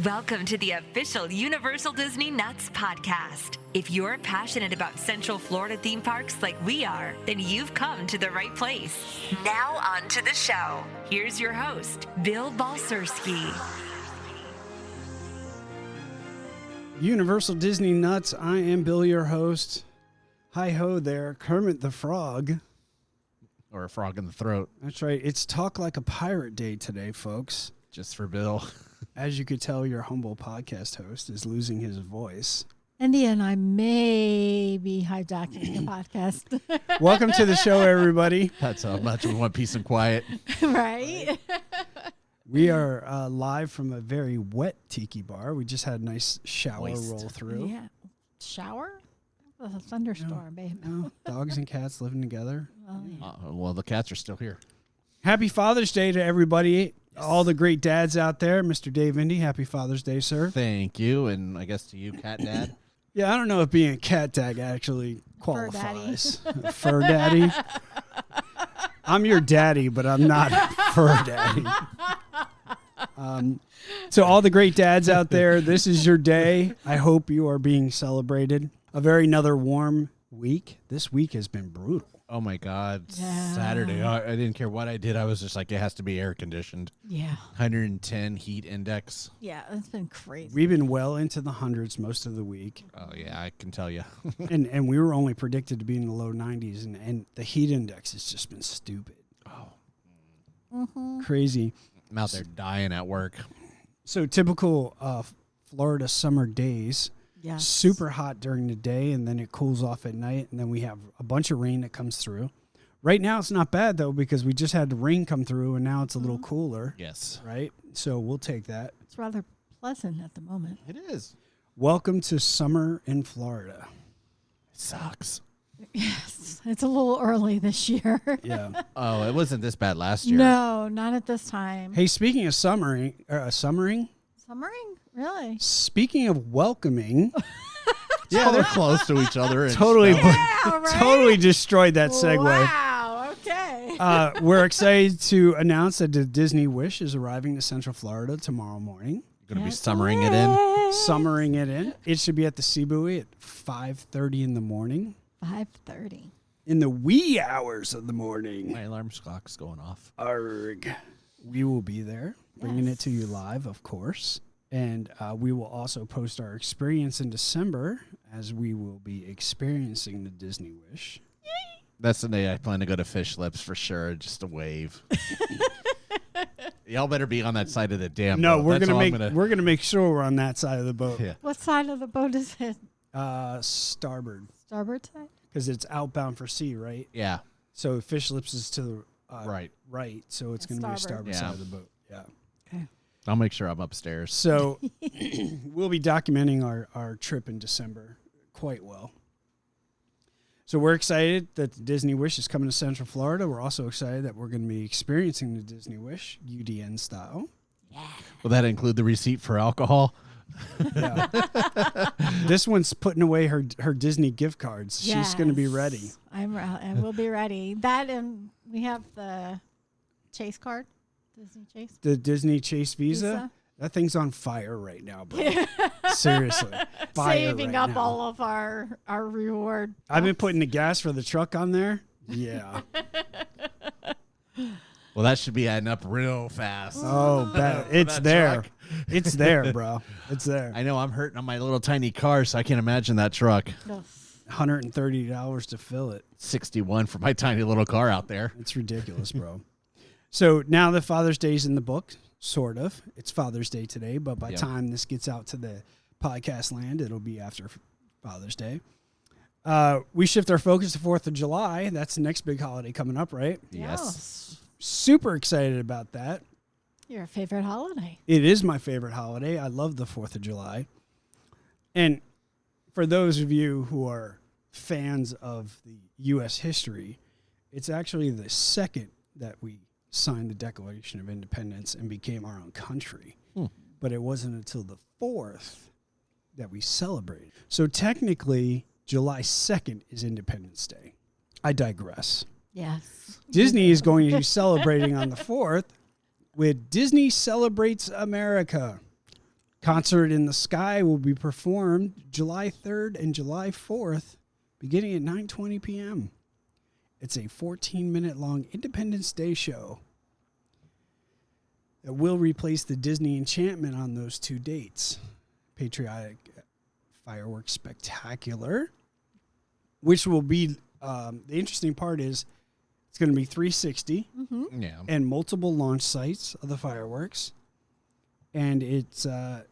Welcome to the official Universal Disney Nuts podcast. If you're passionate about Central Florida theme parks like we are, then you've come to the right place. Now on to the show. Here's your host, Bill Balcerski. Universal Disney Nuts, I am Bill, your host. Hi-ho there, Kermit the Frog. Or a frog in the throat. That's right. It's Talk Like a Pirate Day today, folks. Just for Bill. As you could tell, your humble podcast host is losing his voice. In the end, I may be hijacking the podcast. Welcome to the show, everybody. That's how much we want peace and quiet. Right? We are live from a very wet tiki bar. We just had a nice shower Moist. roll through. Yeah. Shower? It was a thunderstorm, babe. No, dogs and cats living together. Well, yeah. Well, the cats are still here. Happy Father's Day to everybody. All the great dads out there. Mr. Dave Indy, happy Father's Day, sir. Thank you, and I guess to you, cat dad. Yeah, I don't know if being a cat dad actually qualifies. Fur daddy. I'm your daddy, but I'm not fur daddy. So all the great dads out there, this is your day. I hope you are being celebrated. Another warm week. This week has been brutal. Oh, my God. Yeah. Saturday. I didn't care what I did. I was just like, it has to be air conditioned. Yeah. 110 heat index. Yeah, it's been crazy. We've been well into the hundreds most of the week. Oh, yeah, I can tell you. and we were only predicted to be in the low 90s, and the heat index has just been stupid. Crazy. I'm out there dying at work. So typical Florida summer days. Yeah. Super hot during the day, and then it cools off at night, and then we have a bunch of rain that comes through. Right now, it's not bad, though, because we just had the rain come through, and now it's a little cooler. Yes. Right? So we'll take that. It's rather pleasant at the moment. It is. Welcome to summer in Florida. It sucks. Yes. It's a little early this year. Yeah. Oh, it wasn't this bad last year. No, not at this time. Hey, speaking of summering, Summering? Really? speaking of welcoming, Yeah, they're close to each other. And totally, Yeah, right? totally destroyed that segue. Wow, okay. We're excited to announce that the Disney Wish is arriving to Central Florida tomorrow morning. Going to be summering it in. Summering it in. It should be at the Sea Buoy at 5:30 in the morning. 5:30. In the wee hours of the morning. My alarm clock's going off. Arg. We will be there, bringing it to you live, of course. And we will also post our experience in December, as we will be experiencing the Disney Wish. That's the day I plan to go to Fish Lips for sure, just to wave. Y'all better be on that side of the dam. No, boat. we're That's gonna all make I'm we're gonna make sure we're on that side of the boat. Yeah. What side of the boat is it? Starboard, Starboard side? because it's outbound for sea, right? Yeah. So Fish Lips is to the Right. So it's going to be the starboard Yeah. side of the boat. Yeah. Okay. I'll make sure I'm upstairs. So we'll be documenting our trip in December quite well. So we're excited that the Disney Wish is coming to Central Florida. We're also excited that we're going to be experiencing the Disney Wish UDN style. Will that include the receipt for alcohol? Yeah. This one's putting away her Disney gift cards. She's going to be ready. I will be ready. That and we have the Chase card, Disney Chase. The Disney Chase Visa. That thing's on fire right now, bro. Seriously. Fire Saving right up now. all of our reward. I've been putting the gas for the truck on there. Yeah. Well, that should be adding up real fast. Oh, bad. It's that there. truck. It's there, bro. It's there. I know I'm hurting on my little tiny car, so I can't imagine that truck. $130 to fill it. 61 for my tiny little car out there. It's ridiculous, bro. So now that Father's Day's in the book, sort of. It's Father's Day today, but by the time this gets out to the podcast land, it'll be after Father's Day. We shift our focus to 4th of July. That's the next big holiday coming up, right? Yes. Super excited about that. Your favorite holiday. It is my favorite holiday. I love the 4th of July. And for those of you who are fans of the U.S. history, it's actually the second that we signed the Declaration of Independence and became our own country. But it wasn't until the 4th that we celebrated. So technically, July 2nd is Independence Day. I digress. Yes. Disney is going to be celebrating on the 4th with Disney Celebrates America. Concert in the Sky will be performed July 3rd and July 4th, beginning at 9:20 p.m. It's a 14-minute long Independence Day show that will replace the Disney enchantment on those two dates. Patriotic Fireworks Spectacular, which will be, the interesting part is it's going to be 360 and multiple launch sites of the fireworks. And it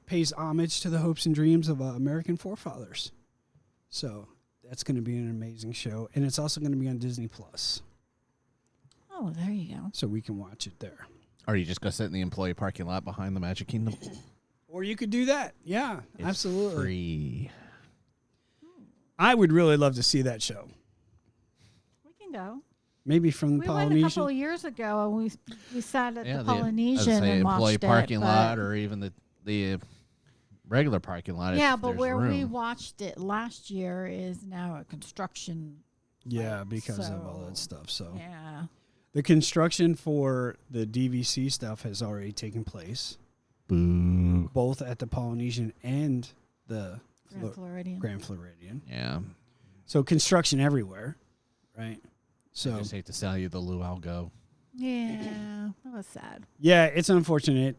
pays homage to the hopes and dreams of American forefathers. So that's going to be an amazing show. And it's also going to be on Disney Plus. Oh, there you go. So we can watch it there. Or you just go sit in the employee parking lot behind the Magic Kingdom. Or you could do that. Yeah, It's absolutely. free. I would really love to see that show. We can go. Maybe from the We went a Polynesian. couple of years ago, and we sat at the I Polynesian would say and employee watched parking it. lot, but- or even the regular parking lot. yeah, if but there's where we room. watched it last year is now a construction. Yeah, because of all So, that stuff. So Yeah. the construction for the DVC stuff has already taken place, Boo. both at the Polynesian and the Grand Floridian. Grand Floridian. Yeah. So construction everywhere, right? I So just hate to tell you the luau go. Yeah, that was sad. yeah, it's unfortunate.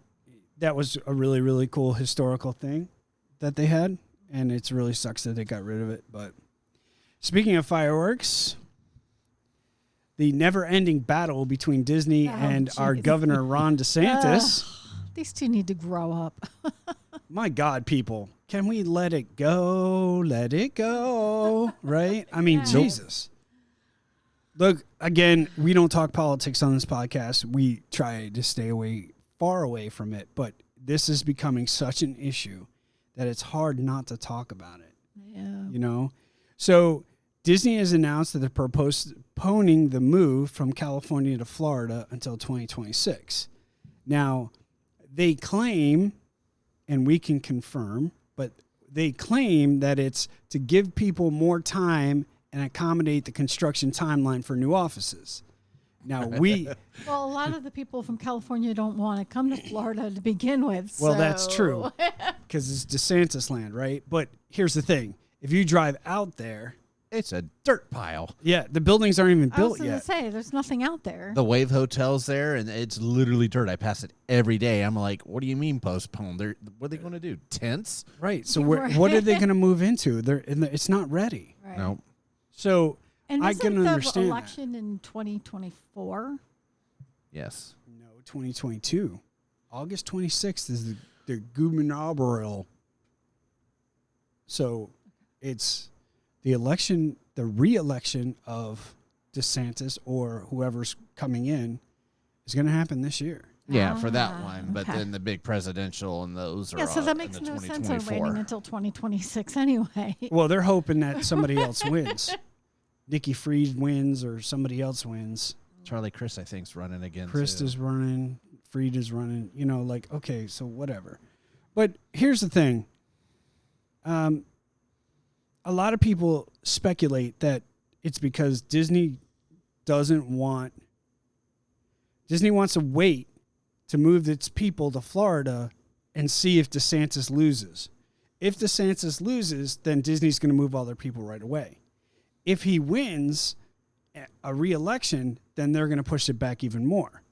That was a really, really cool historical thing that they had, and it's really sucks that they got rid of it. But speaking of fireworks, the never-ending battle between Disney and our jeez. governor Ron DeSantis. These two need to grow up. My God, people, can we let it go? Let it go, right? I mean, Yeah. Jesus. Look, again, we don't talk politics on this podcast. We try to stay far away from it, but this is becoming such an issue that it's hard not to talk about it, Yeah. you know? So Disney has announced that they're postponing the move from California to Florida until 2026. Now, they claim, and we can confirm, but they claim that it's to give people more time and accommodate the construction timeline for new offices. Now, Well, a lot of the people from California don't want to come to Florida to begin with. well, that's so- true, because it's DeSantis land, right? But here's the thing. If you drive out there, It's a dirt pile. yeah, the buildings aren't even I was built going to yet. say, there's nothing out there. The Wave Hotel's there, and it's literally dirt. I pass it every day. I'm like, what do you mean postpone? What are they going to do? Tents? Right. So Right. what are they going to move into? It's not ready. Right. No. So And I isn't can the understand that. election in 2024? Yes. No, 2022. August 26th is the gubernatorial. So it's the election, the re-election of DeSantis or whoever's coming in is going to happen this year. Yeah, for that Ah, one. But okay. then the big presidential and those are Yeah, so that in makes the no sense of 2024. waiting until 2026 anyway. Well, they're hoping that somebody else wins. Nikki Fried wins or somebody else wins. Charlie Chris, I think, is running again. Chris too. is running, Fried is running, like, okay, so whatever. But here's the thing. A lot of people speculate that it's because Disney wants to wait to move its people to Florida and see if DeSantis loses. If DeSantis loses, then Disney's going to move all their people right away. If he wins a re-election, then they're going to push it back even more.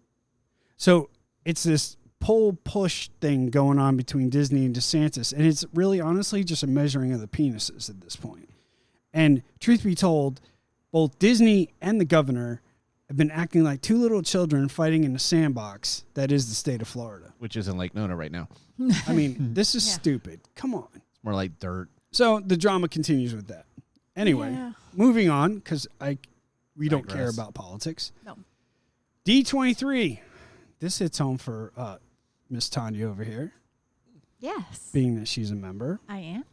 So it's this pull-push thing going on between Disney and DeSantis, and it's really honestly just a measuring of the penises at this point. And truth be told, both Disney and the governor have been acting like two little children fighting in a sandbox that is the state of Florida. Which is in Lake Nona right now. I mean, this is Yeah. stupid. Come on. It's more like dirt. So the drama continues with that. Anyway, Yeah. moving on, because we don't care Digress. about politics. No. D23. This hits home for Miss Tanya over here, Yes, being that she's a member. I am.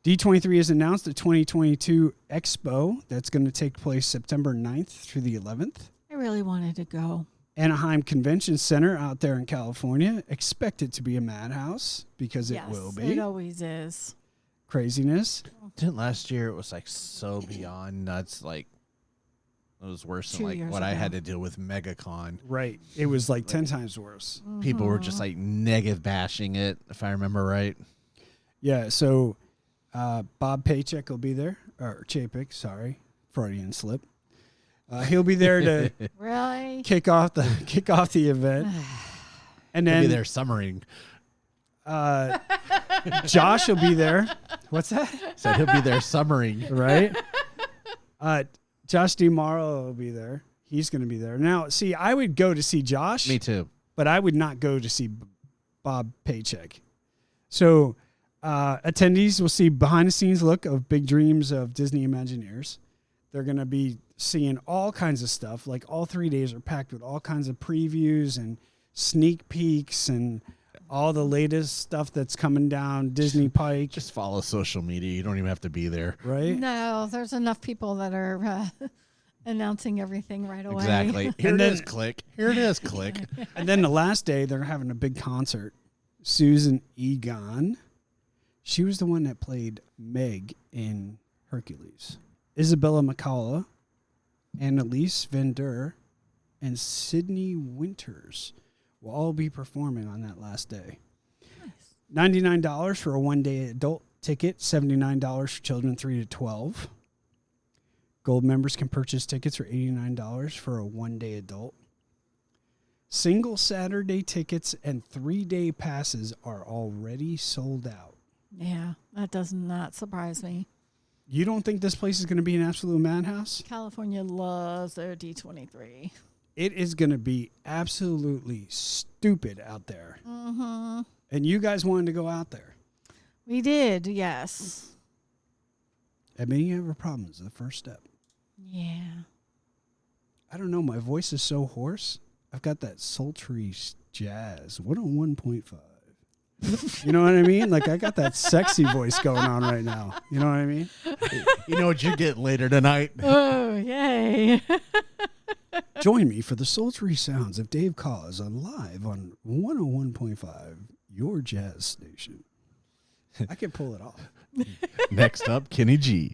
D23 has announced the 2022 Expo that's going to take place September 9th through the 11th. I really wanted to go. Anaheim Convention Center out there in California. Expect it to be a madhouse because Yes, it will it be. always is. Craziness. Didn't last year it was like so beyond nuts. Like It was worse 2 than like years what I ago. had to deal with MegaCon. Right. It was like 10 times worse. People were just like negative bashing it, if I remember right. Yeah. So Bob Paycheck will be there, or Chapek, sorry, Freudian slip. He'll be there to Really? kick off the event, and He'll then be there summering. Josh will be there. What's that? Said he'll be there summering. Right. Josh DeMauro will be there. He's going to be there. Now, see, I would go to see Josh. Me too. But I would not go to see Bob Paycheck. So attendees will see behind-the-scenes look of Big Dreams of Disney Imagineers. They're going to be seeing all kinds of stuff. Like all 3 days are packed with all kinds of previews and sneak peeks and all the latest stuff that's coming down Disney Pike. Just follow social media. You don't even have to be there. Right? No, there's enough people that are announcing everything right away. Exactly. Here And it then- is, click. Here it is, click. And then the last day, they're having a big concert. Susan Egon. She was the one that played Meg in Hercules. Isabella McCullough, Annalise Van Der, and Sydney Winters will all be performing on that last day. Nice. $99 for a one-day adult ticket, $79 for children 3 to 12. Gold members can purchase tickets for $89 for a one-day adult. Single Saturday tickets and 3-day passes are already sold out. Yeah, that does not surprise me. You don't think this place is going to be an absolute madhouse? California loves their D23. It is going to be absolutely stupid out there. Mm-hmm. And you guys wanted to go out there. We did, yes. Admitting you have a problem is the first step. Yeah. I don't know. My voice is so hoarse. I've got that sultry jazz. 101.5. You know what I mean? Like, I got that sexy voice going on right now. You know what I mean? You know what you're getting later tonight. Oh, yay. Join me for the sultry sounds of Dave Cause on live on 101.5, your jazz station. I can pull it off. Next up, Kenny G.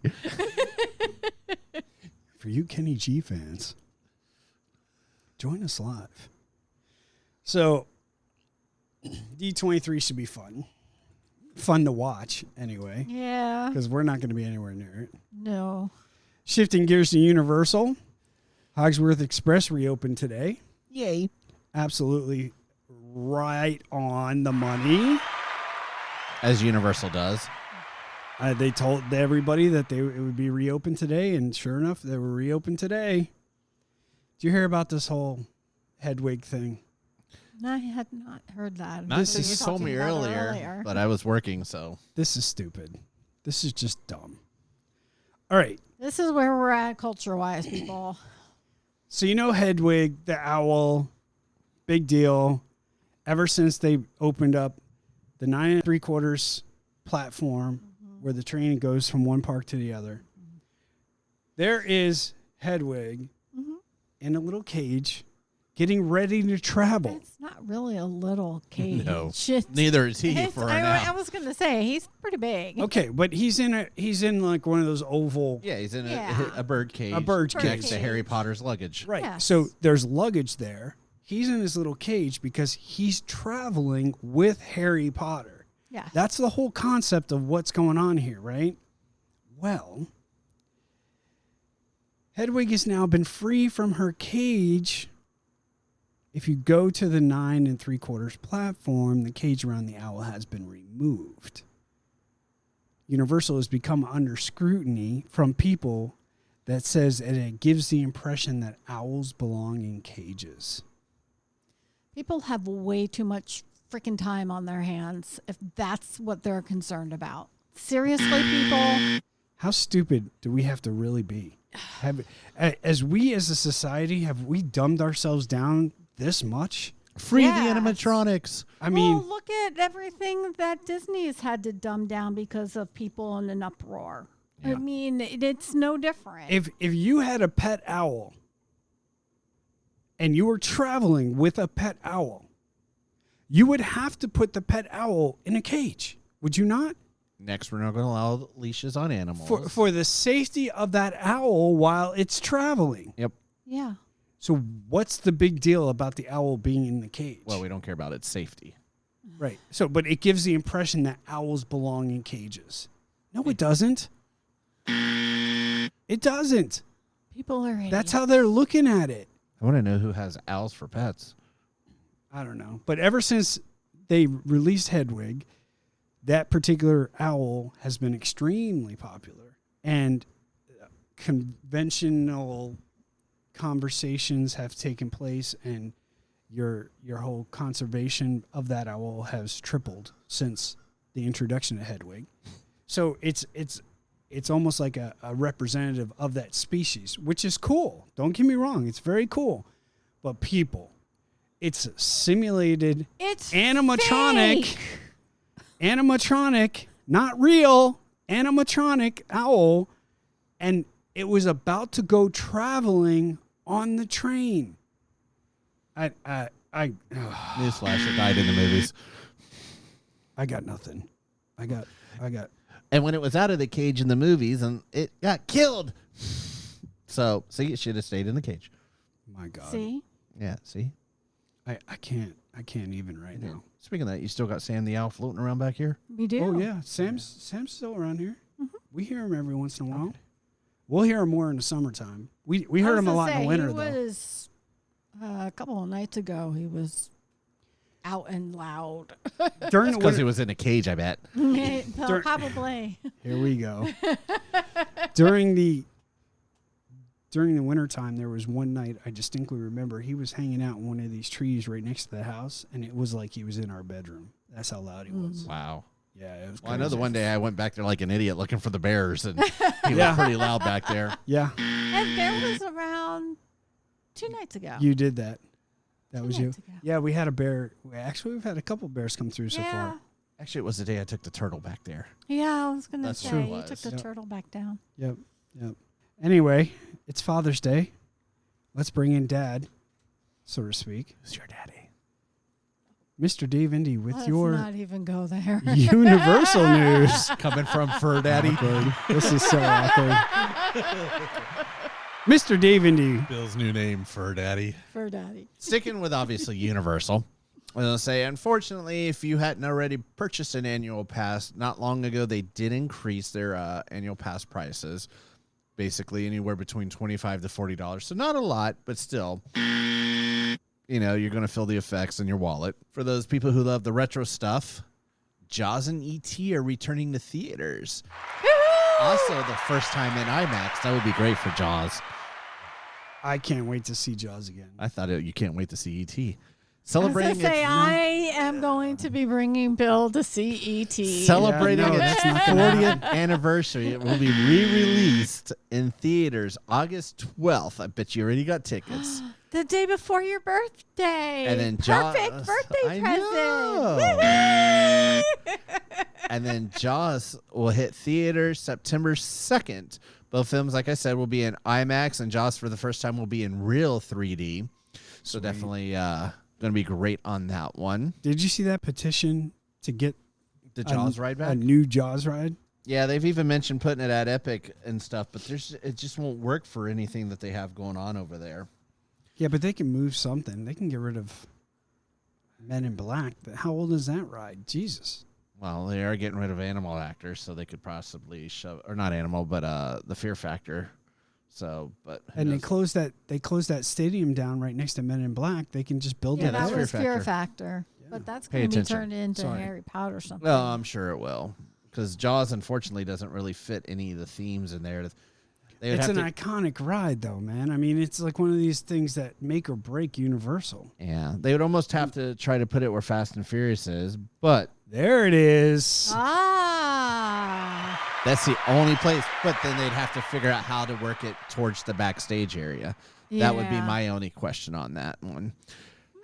For you Kenny G fans, join us live. So, D23 should be fun. Fun to watch, anyway, Yeah. because we're not going to be anywhere near it. No. Shifting gears to Universal, Hogsworth Express reopened today. Yay. Absolutely right on the money. As Universal does. They told everybody that it would be reopened today, and sure enough, they were reopened today. Did you hear about this whole Hedwig thing? I had not heard that. Not We since were you told talking me about it earlier, but I was working, so. This is stupid. This is just dumb. All right. This is where we're at culture-wise, people. So you know Hedwig, the owl, big deal. Ever since they opened up the 9 3/4 platform where the train goes from one park to the other, there is Hedwig in a little cage getting ready to travel. It's not really a little cage. No. It's- Neither is he it's- for I now. was going to say, he's pretty big. Okay, but he's in like one of those oval. Yeah, he's in Yeah. a bird cage. A bird next cage. to Harry Potter's luggage. Right. Yes. So there's luggage there. He's in his little cage because he's traveling with Harry Potter. Yeah. That's the whole concept of what's going on here, right? Well, Hedwig has now been free from her cage. If you go to the 9 3/4 platform, the cage around the owl has been removed. Universal has become under scrutiny from people that says that it gives the impression that owls belong in cages. People have way too much freaking time on their hands if that's what they're concerned about. Seriously, people? How stupid do we have to really be? As we as a society, have we dumbed ourselves down this much? Free Yes. the animatronics. I mean, well, look at everything that Disney has had to dumb down because of people in an uproar. I Yeah. mean, it's no different. if you had a pet owl and you were traveling with a pet owl, you would have to put the pet owl in a cage, would you not? Next, we're not going to allow leashes on animals. For the safety of that owl while it's traveling. Yep. Yeah. So what's the big deal about the owl being in the cage? Well, we don't care about its safety. Right. So, but it gives the impression that owls belong in cages. No, it doesn't. It doesn't. People are idiots. That's how they're looking at it. I want to know who has owls for pets. I don't know. But ever since they released Hedwig, that particular owl has been extremely popular. And conventional conversations have taken place, and your whole conservation of that owl has tripled since the introduction of Hedwig. So it's almost like a representative of that species, which is cool. Don't get me wrong. It's very cool. But people, it's simulated, It's animatronic, fake. not real, animatronic owl. And it was about to go traveling on the train. Newsflash, it died in the movies. I got nothing. I got. And when it was out of the cage in the movies, and it got killed. So, see, it should have stayed in the cage. My God. See? Yeah, see? I can't even right now. Speaking of that, you still got Sam the Owl floating around back here? We do. Oh yeah, Sam's still around here. We hear him every once in a while. We'll hear him more in the summertime. We heard him a lot in the winter, he though. was, a couple of nights ago, he was out and loud. During the Because winter, he was in a cage, I bet. Probably. here we go. During the wintertime, there was one night I distinctly remember he was hanging out in one of these trees right next to the house, and it was like he was in our bedroom. That's how loud he was. Wow. Yeah, it was. Well, I know the crazy. one day I went back there like an idiot looking for the bears, and he was pretty loud back there. Yeah, And there was around 2 nights ago. you did that. That 2 was you. nights ago. Yeah, we had a bear. Actually, we've had a couple bears come through so far. Actually, it was the day I took the turtle back there. Yeah, I was going to That's say, true. you took the Yep. turtle back down. Yep. Anyway, it's Father's Day. Let's bring in Dad, so to speak. Who's your daddy? Mr. Dave Indy with Let's your not even go there. Universal News. Coming from Fur Daddy. Awkward. This is so awkward. Mr. Dave Indy. Bill's new name, Fur Daddy. For Daddy. Sticking with obviously Universal. I was going to say, unfortunately, if you hadn't already purchased an annual pass, not long ago they did increase their annual pass prices. Basically anywhere between $25 to $40. So not a lot, but still, you know, you're going to feel the effects in your wallet. For those people who love the retro stuff, Jaws and E.T. are returning to theaters. Also, the first time in IMAX. That would be great for Jaws. I can't wait to see Jaws again. I thought you can't wait to see E.T. I was Celebrating gonna say, its, I am going to be bringing Bill to see E.T. celebrating Yeah, no, its that's not gonna 40th anniversary. It will be re-released in theaters August 12th. I bet you already got tickets. The day before your birthday. And then Perfect Jaws. birthday I present. And then Jaws will hit theaters September 2nd. Both films, like I said, will be in IMAX, and Jaws for the first time will be in real 3D. So definitely going to be great on that one. Did you see that petition to get The Jaws ride back? a new Jaws ride? Yeah, they've even mentioned putting it at Epic and stuff, but it just won't work for anything that they have going on over there. Yeah, but they can move something. They can get rid of Men in Black. But how old is that ride? Jesus. Well, they are getting rid of animal actors, so they could possibly shove, or not animal, but the Fear Factor. So, but who And knows? they closed that stadium down right next to Men in Black. They can just build Yeah, it that's that there. was Fear Fear Factor. Factor. But that's Pay going to be attention. turned into Sorry. Harry Potter or something. Well, I'm sure it will, because Jaws unfortunately doesn't really fit any of the themes in there. They would It's have an iconic ride, though, man. I mean, it's like one of these things that make or break Universal. yeah, they would almost have to try to put it where Fast and Furious is, but There it is. Ah. that's the only place. But then they'd have to figure out how to work it towards the backstage area. That would be Yeah. my only question on that one.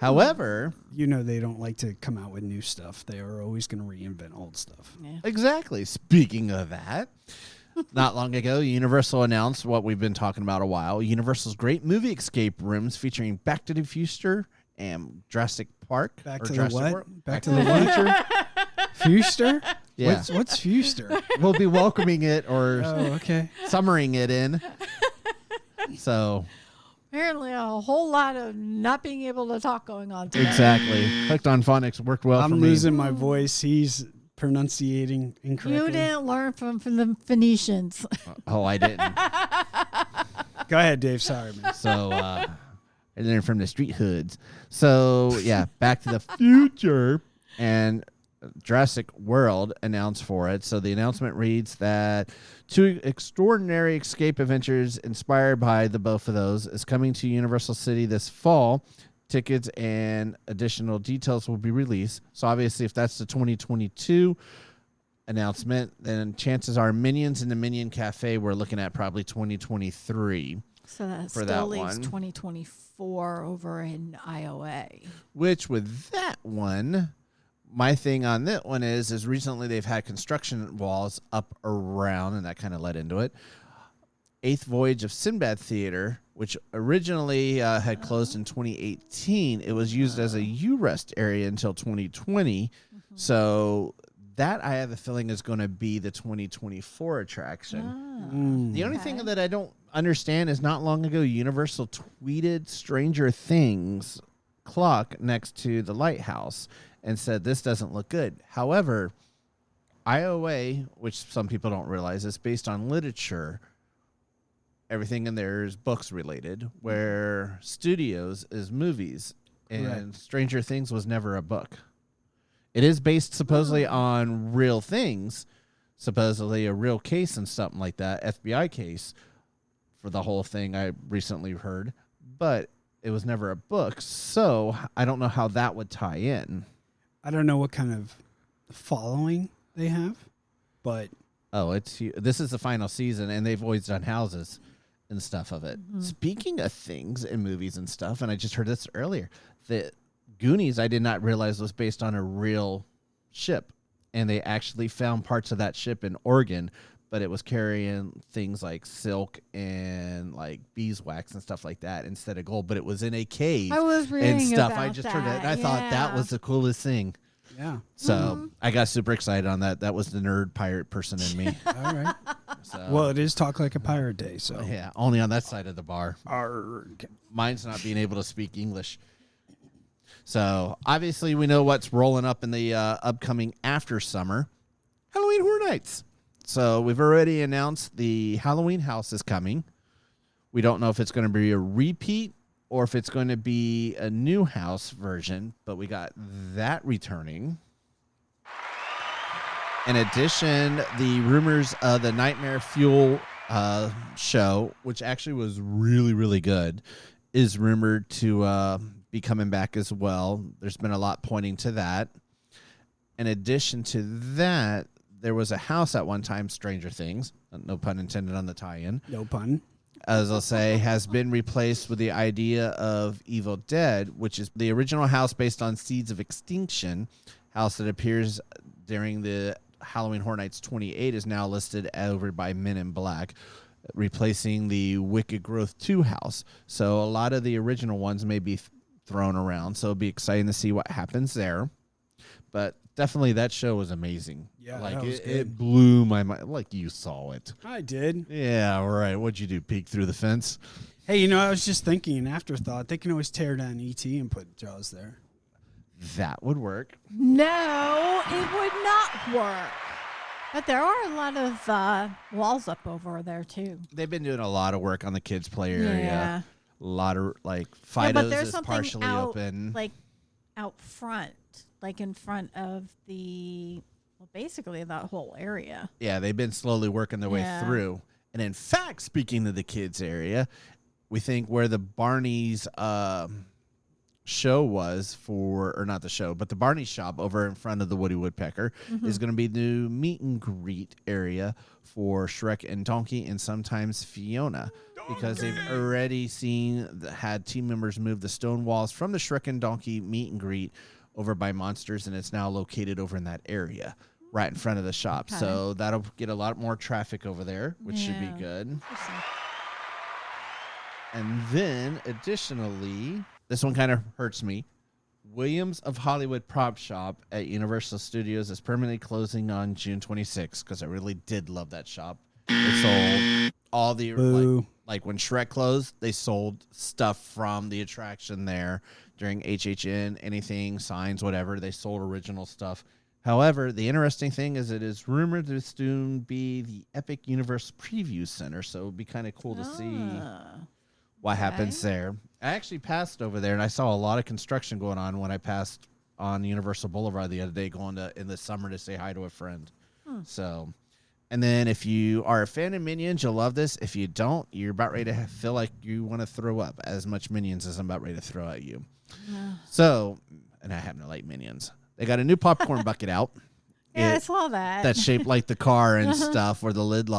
However, You know they don't like to come out with new stuff. They are always going to reinvent old stuff. Yeah. exactly. Speaking of that, not long ago, Universal announced what we've been talking about a while. Universal's great movie escape rooms featuring Back to the Future and Jurassic Park. Back or to the Jurassic what? World. Back to the what? Fuster? Yeah. What's Fuster? We'll be welcoming it or Oh, okay. summering it in. So Apparently, a whole lot of not being able to talk going on today. exactly. Hooked on Phonics worked well for I'm me. losing my voice. He's pronunciating incorrectly. You didn't learn from the Phoenicians. Oh, I didn't. Go ahead, Dave. Sorry, man. So I learned from the street hoods. So yeah, Back to the Future and Jurassic World announced for it. So the announcement reads that two extraordinary escape adventures inspired by the both of those is coming to Universal City this fall. Tickets and additional details will be released. So obviously, if that's the 2022 announcement, then chances are Minions in the Minion Cafe, we're looking at probably 2023. So that For still that leaves one. 2024 over in IOA. Which with that one, my thing on that one is recently they've had construction walls up around, and that kind of led into it. Eighth Voyage of Sinbad Theater, which originally had closed in 2018. It was used as a U-Rest area until 2020. So that I have a feeling is going to be the 2024 attraction. The only thing that I don't understand is not long ago, Universal tweeted Stranger Things clock next to the lighthouse and said, this doesn't look good. However, IOA, which some people don't realize, is based on literature. Everything in there is books related, where Studios is movies, and Correct. Stranger Things was never a book. It is based supposedly on real things, supposedly a real case and something like that, FBI case for the whole thing I recently heard, but it was never a book, so I don't know how that would tie in. I don't know what kind of following they have, but Oh, this is the final season, and they've always done houses and stuff of it. Speaking of things and movies and stuff, and I just heard this earlier, the Goonies I did not realize was based on a real ship, and they actually found parts of that ship in Oregon, but it was carrying things like silk and like beeswax and stuff like that instead of gold, but it was in a cave I was reading and stuff. I about just heard that, and I that, thought that yeah. was the coolest thing. yeah. So I got super excited on that. That was the nerd pirate person in me. All right. So, Well, it is Talk Like a Pirate Day, so. yeah, only on that side of the bar. Arrgh. Mine's not being able to speak English. So obviously we know what's rolling up in the upcoming after summer. Halloween Horror Nights. So we've already announced the Halloween house is coming. We don't know if it's going to be a repeat or if it's going to be a new house version, but we got that returning. In addition, the rumors of the Nightmare Fuel show, which actually was really, really good, is rumored to be coming back as well. There's been a lot pointing to that. In addition to that, there was a house at one time, Stranger Things, no pun intended on the tie-in, No pun. as I'll say, has been replaced with the idea of Evil Dead, which is the original house based on Seeds of Extinction. House that appears during the Halloween Horror Nights 28 is now listed over by Men in Black, replacing the Wicked Growth 2 house. So a lot of the original ones may be thrown around, so it'll be exciting to see what happens there. But definitely that show was amazing. Yeah, like that was it good. blew my mind. Like you saw it. I did. Yeah, all right. What'd you do? Peek through the fence? Hey, you know, I was just thinking, an afterthought, they can always tear down E.T. and put Jaws there. That would work. No, it would not work. But there are a lot of walls up over there, too. They've been doing a lot of work on the kids' play area. Yeah. A lot of like Yeah, Fido's but there's is something partially out, open. like out front, like in front of basically that whole area. Yeah, they've been slowly working their way Yeah. through. And in fact, speaking of the kids' area, we think where the Barney's show was or not the show, but the Barney shop over in front of the Woody Woodpecker is going to be the new meet and greet area for Shrek and Donkey and sometimes Fiona, because they've already had team members move the stone walls from the Shrek and Donkey meet and greet over by Monsters, and it's now located over in that area right in front of the shop. Okay. So that'll get a lot more traffic over there, which should be Yeah. good. And then, additionally, this one kind of hurts me. Williams of Hollywood prop shop at Universal Studios is permanently closing on June 26th because I really did love that shop. They sold all the like when Shrek closed, they sold stuff from the attraction there during HHN, anything, signs, whatever. They sold original stuff. However, the interesting thing is it is rumored to soon be the Epic Universe Preview Center, so it would be kind of cool to see what happens there. I actually passed over there, and I saw a lot of construction going on when I passed on Universal Boulevard the other day going to in the summer to say hi to a friend. So, and then if you are a fan of Minions, you'll love this. If you don't, you're about ready to feel like you want to throw up as much Minions as I'm about ready to throw at you. So, and I happen to like Minions. They got a new popcorn bucket out. Yeah, I saw that. That's shaped like the car and stuff where the lid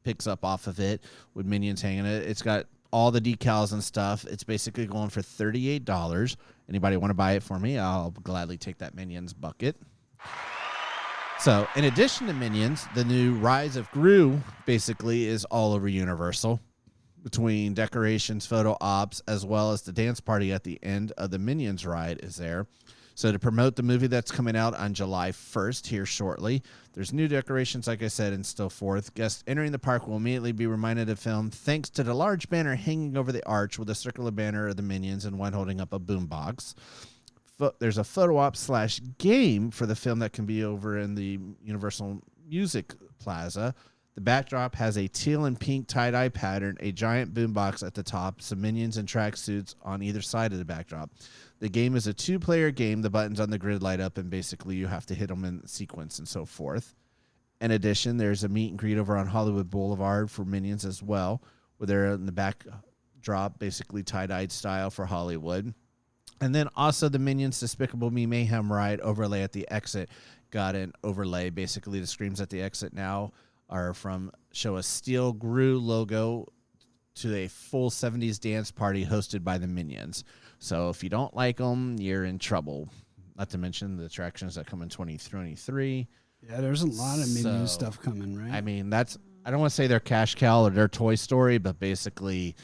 picks up off of it with Minions hanging it. It's got all the decals and stuff. It's basically going for $38. Anybody want to buy it for me? I'll gladly take that Minions bucket. So, in addition to Minions, the new Rise of Gru basically is all over Universal between decorations, photo ops, as well as the dance party at the end of the Minions ride is there. So to promote the movie that's coming out on July 1st here shortly, there's new decorations, like I said, and still forth. Guests entering the park will immediately be reminded of film thanks to the large banner hanging over the arch with a circular banner of the Minions and one holding up a boombox. There's a photo op / game for the film that can be over in the Universal Music Plaza. The backdrop has a teal and pink tie-dye pattern, a giant boombox at the top, some Minions and tracksuits on either side of the backdrop. The game is a 2-player game. The buttons on the grid light up, and basically you have to hit them in sequence and so forth. In addition, there's a meet and greet over on Hollywood Boulevard for Minions as well, where they're in the backdrop, basically tie-dyed style for Hollywood. And then also the Minions Despicable Me Mayhem ride overlay at the exit got an overlay. Basically, the screens at the exit now are show a steel Gru logo to a full 70s dance party hosted by the Minions. So if you don't like them, you're in trouble. Not to mention the attractions that come in 2023. Yeah, there's a lot of Minion stuff coming, right? I mean, I don't want to say they're cash cow or their Toy Story, but basically,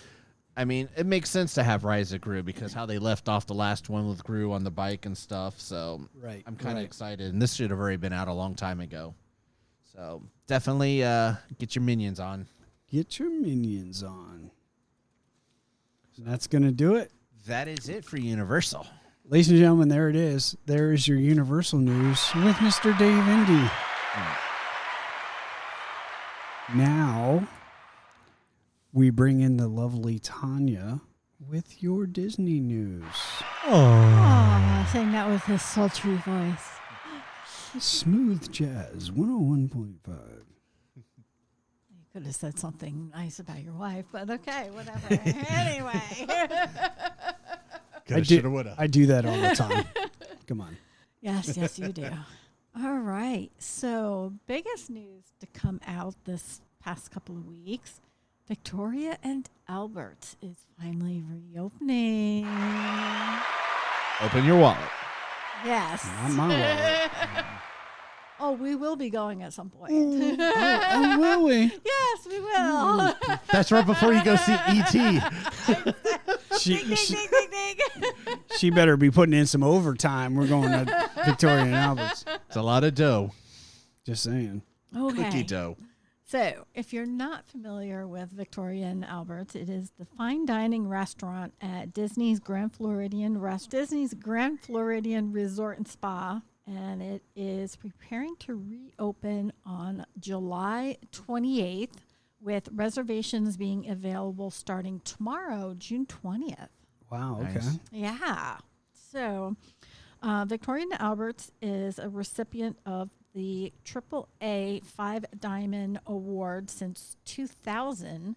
I mean, it makes sense to have Rise of Gru because how they left off the last one with Gru on the bike and stuff. So I'm kind of excited. And this should have already been out a long time ago. So definitely get your Minions on. Get your Minions on. And that's going to do it. That is it for Universal. Ladies and gentlemen, there it is. There is your Universal news with Mr. Dave Indy. Now, we bring in the lovely Tanya with your Disney news. Oh, saying that with his sultry voice. Smooth Jazz 101.5. You could have said something nice about your wife, but okay, whatever. Anyway. I do that all the time. Come on. Yes, you do. All right. So, biggest news to come out this past couple of weeks, Victoria and Albert is finally reopening. Open your wallet. Yes. Not my wallet. Oh, we will be going at some point. Oh, will we? Yes, we will. That's right before you go see E.T. Ding, ding, ding, ding, ding. She better be putting in some overtime. We're going to Victoria and Albert's. It's a lot of dough. Just saying. Okay. Cookie dough. So, if you're not familiar with Victoria and Albert's, it is the fine dining restaurant at Disney's Grand Floridian Resort and Spa, and it is preparing to reopen on July 28th, with reservations being available starting tomorrow, June 20th. Wow, okay. Nice. Yeah. So, Victoria and Albert's is a recipient of the AAA 5-Diamond Award since 2000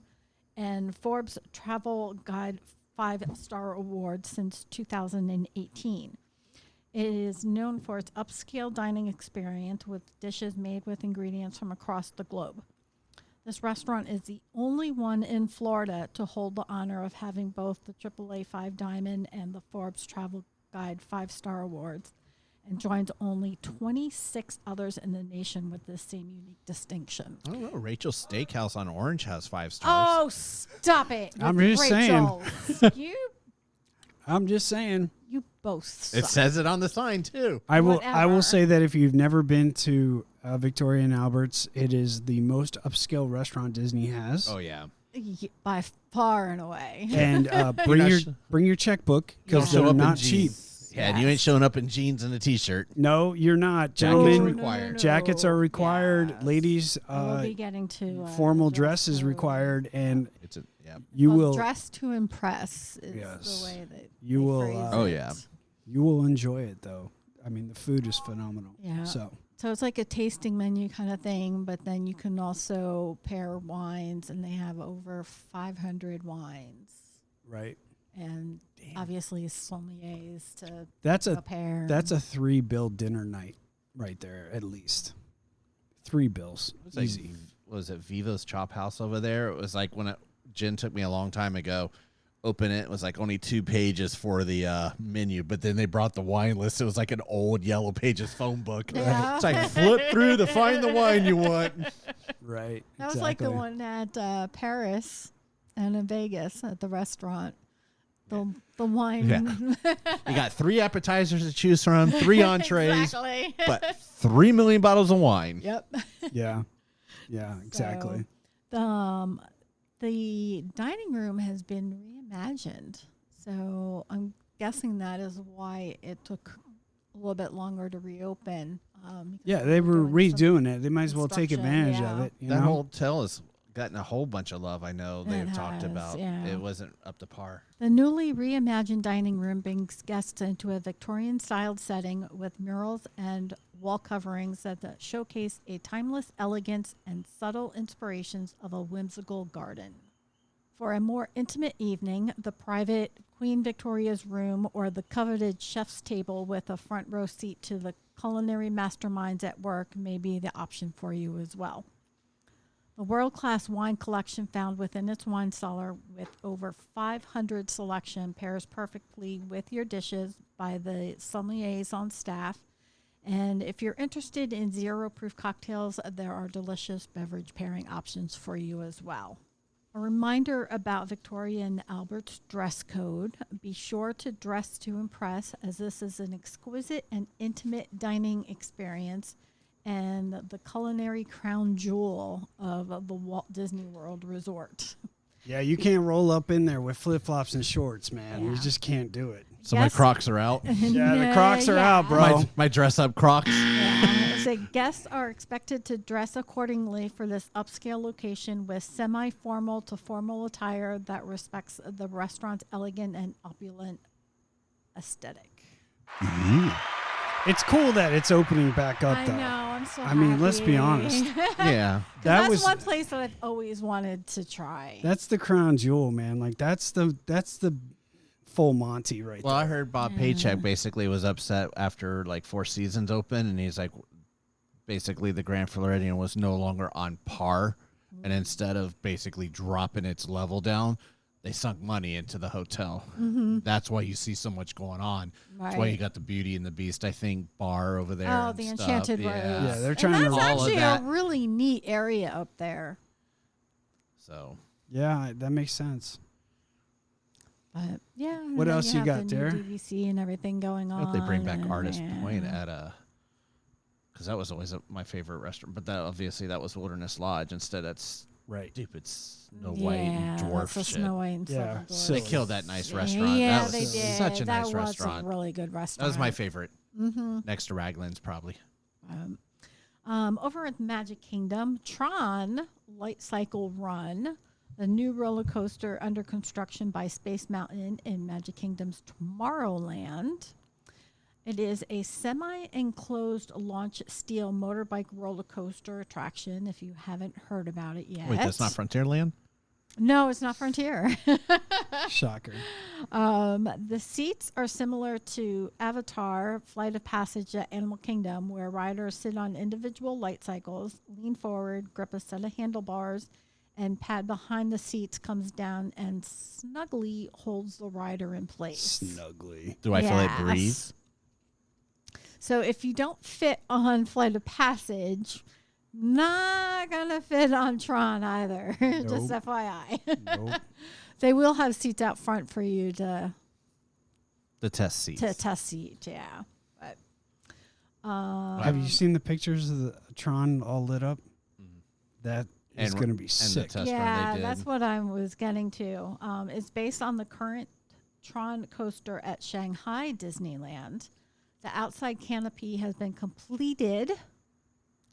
and Forbes Travel Guide 5-Star Award since 2018. It is known for its upscale dining experience with dishes made with ingredients from across the globe. This restaurant is the only one in Florida to hold the honor of having both the AAA 5-Diamond and the Forbes Travel Guide 5-Star Awards, and joins only 26 others in the nation with this same unique distinction. I don't know. Rachel's Steakhouse on Orange has 5 stars. Oh, stop it. I'm with just saying. Rachel's. I'm just saying. You both It sides. says it on the sign too. I will Whatever. say that if you've never been to Victoria and Albert's, it is the most upscale restaurant Disney has. Oh yeah. By far and away. And You're bring your checkbook because Show they're up in not cheap. jeans. Yeah, and you ain't showing up in jeans and a t-shirt. No, you're not, Jackets are gentlemen. required. Jackets are required. Yes. Ladies, We'll be getting to formal dress dress is code. required, and It's a yeah. you will dress to impress is Yes. the way that You they will, phrase Oh, it. yeah. you will enjoy it though. I mean, the food is phenomenal. Yeah. So So it's like a tasting menu kind of thing, but then you can also pair wines, and they have over 500 wines, right, and obviously sommeliers to that's a pair. that's a 3-bill dinner night right there at least. 3 bills, It was like, easy. was it Viva's Chop House over there? It was like when Jen took me a long time ago. Open it was like only 2 pages for the menu, but then they brought the wine list. It was like an old Yellow Pages phone book. Yeah. It's like flip through to find the wine you want. Right. That was like the one at Paris and in Vegas at the restaurant. The wine. Yeah. You got 3 appetizers to choose from, 3 entrees, Exactly. but 3 million bottles of wine. Yep. Yeah. Yeah, exactly. The dining room has been reimagined. So I'm guessing that is why it took a little bit longer to reopen. Because Yeah, they were doing some redoing it. They might as well take construction, advantage of yeah. it. You That know? hotel has gotten a whole bunch of love. I know they've It talked has, about. yeah. It wasn't up to par. The newly reimagined dining room brings guests into a Victorian-styled setting with murals and wall coverings that showcase a timeless elegance and subtle inspirations of a whimsical garden. For a more intimate evening, the private Queen Victoria's room or the coveted chef's table with a front row seat to the culinary masterminds at work may be the option for you as well. The world-class wine collection found within its wine cellar with over 500 selection pairs perfectly with your dishes by the sommeliers on staff. And if you're interested in zero-proof cocktails, there are delicious beverage pairing options for you as well. A reminder about Victoria and Albert's dress code. Be sure to dress to impress, as this is an exquisite and intimate dining experience and the culinary crown jewel of the Walt Disney World Resort. Yeah, you can't roll up in there with flip-flops and shorts, man. You Yeah. just can't do it. So my Yes. Crocs are out. Yeah, the Crocs are out, bro. My dress-up Crocs. Yeah. So guests are expected to dress accordingly for this upscale location with semi-formal to formal attire that respects the restaurant's elegant and opulent aesthetic. It's cool that it's opening back up, I though. know, I'm so I mean, let's be honest. Yeah. That's one place that I've always wanted to try. That's the crown jewel, man. Like that's the full Monty right Well, there. I heard Bob Paycheck basically was upset after like 4 seasons open, and he's like, basically the Grand Floridian was no longer on par, and instead of basically dropping its level down, they sunk money into the hotel. That's why you see so much going on. That's why you Right. got the Beauty and the Beast, I think, bar over there. Oh, and the stuff. Enchanted Rose. Yeah. Yeah, they're And trying to that's all of actually that. a really neat area up there. So Yeah, that makes sense. But yeah. and What then else you have got the new there? DVC and everything going I on. hope they bring back and Artist Point yeah. at because that was always my favorite restaurant. But that obviously that was Wilderness Lodge. Instead, that's Right. stupid Snow White and that's dwarf the shit. Snow White and Yeah, Silver Dwarf. silly. They killed that nice restaurant. Yeah, that was they did. such a that nice was restaurant. a really good That restaurant. was my favorite. Mm-hmm. Next to Raglan's, probably. Over at Magic Kingdom, Tron Light Cycle Run, the new roller coaster under construction by Space Mountain in Magic Kingdom's Tomorrowland. It is a semi-enclosed launch steel motorbike roller coaster attraction, if you haven't heard about it yet. Wait, that's not Frontierland? No, it's not Frontier. Shocker. The seats are similar to Avatar Flight of Passage at Animal Kingdom, where riders sit on individual light cycles, lean forward, grip a set of handlebars, and pad behind the seats comes down and snugly holds the rider in place. Snugly. Do I feel it Yes. breathe? So if you don't fit on Flight of Passage, not gonna fit on Tron either. Just FYI. Nope. They will have seats out front for you to The test seats. to test seat. Yeah, but Have you seen the pictures of the Tron all lit up? That is And- going to be and the sick. test run they yeah, did. that's what I was getting to. It's based on the current Tron coaster at Shanghai Disneyland. The outside canopy has been completed.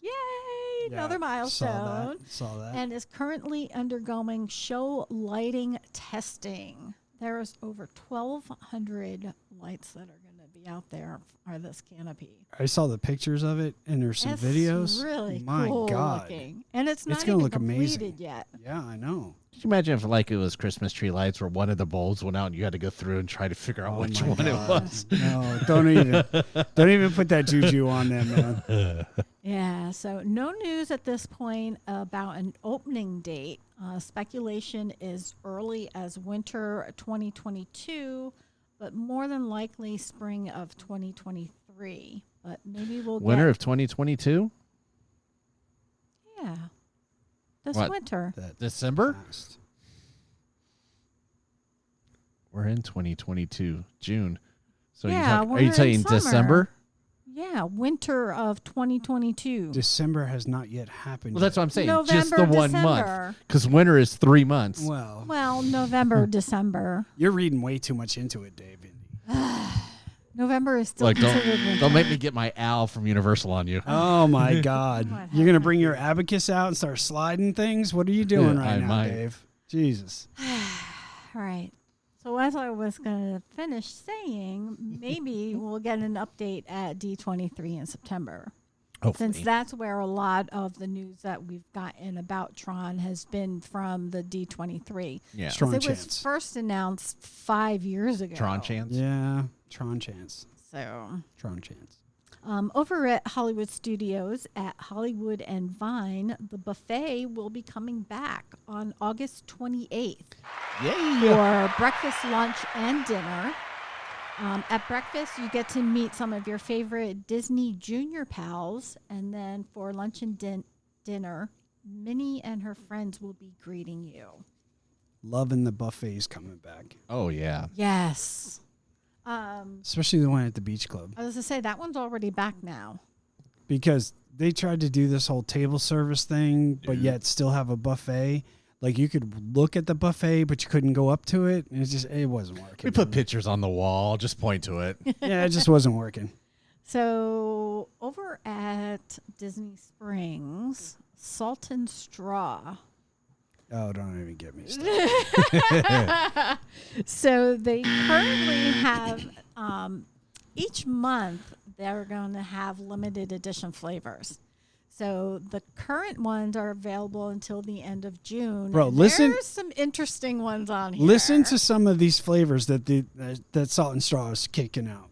Yay! Yeah, Another milestone. Saw that. And is currently undergoing show lighting testing. There's over 1,200 lights that are going to be out there for this canopy. I saw the pictures of it, and there's some It's videos. really My cool God. looking. And it's not gonna even look amazing. completed yet. Yeah, I know. Could you imagine if like it was Christmas tree lights where one of the bulbs went out and you had to go through and try to figure out Oh which my one God. it was? No, don't even put that juju on them, man. Yeah, so no news at this point about an opening date. Speculation is early as winter 2022, but more than likely spring of 2023. But maybe we'll Winter get of 2022? yeah, this What? winter. That December? fast. We're in 2022, June. So Yeah, are we're you in saying summer. December? Yeah, winter of 2022. December has not yet happened. Well, that's what yet. I'm saying. November, just the 1 month. December. Because winter is 3 months. Well, November, December. you're reading way too much into it, Dave. November is still Like, considered winter. don't make me get my owl from Universal on you. Oh my God! What You're gonna bring your abacus out and start sliding things? What are you doing right I now, might. Dave? Jesus. All right. So as I was going to finish saying, maybe we'll get an update at D23 in September. Hopefully. Since that's where a lot of the news that we've gotten about Tron has been from the D23. Yeah. Strong It was chance. first announced 5 years ago. Tron chance? Yeah, Tron chance. So Tron chance. over at Hollywood Studios at Hollywood and Vine, the buffet will be coming back on August 28th. Yay! For breakfast, lunch, and dinner. At breakfast, you get to meet some of your favorite Disney Junior pals. And then for lunch and dinner, Minnie and her friends will be greeting you. Loving the buffets coming back, Oh, yeah. Yes. especially the one at the Beach Club, I was going to say, that one's already back now. because they tried to do this whole table service thing, but yet still have a buffet. Like you could look at the buffet, but you couldn't go up to it. And it wasn't working. We put pictures on the wall. Just point to it. Yeah, it just wasn't working. So over at Disney Springs, Salt and Straw. Oh, don't even get me started. So they currently have each month they're going to have limited edition flavors. So the current ones are available until the end of June. Bro, and listen- There's some interesting ones on here. Listen to some of these flavors that that Salt and Straw is kicking out.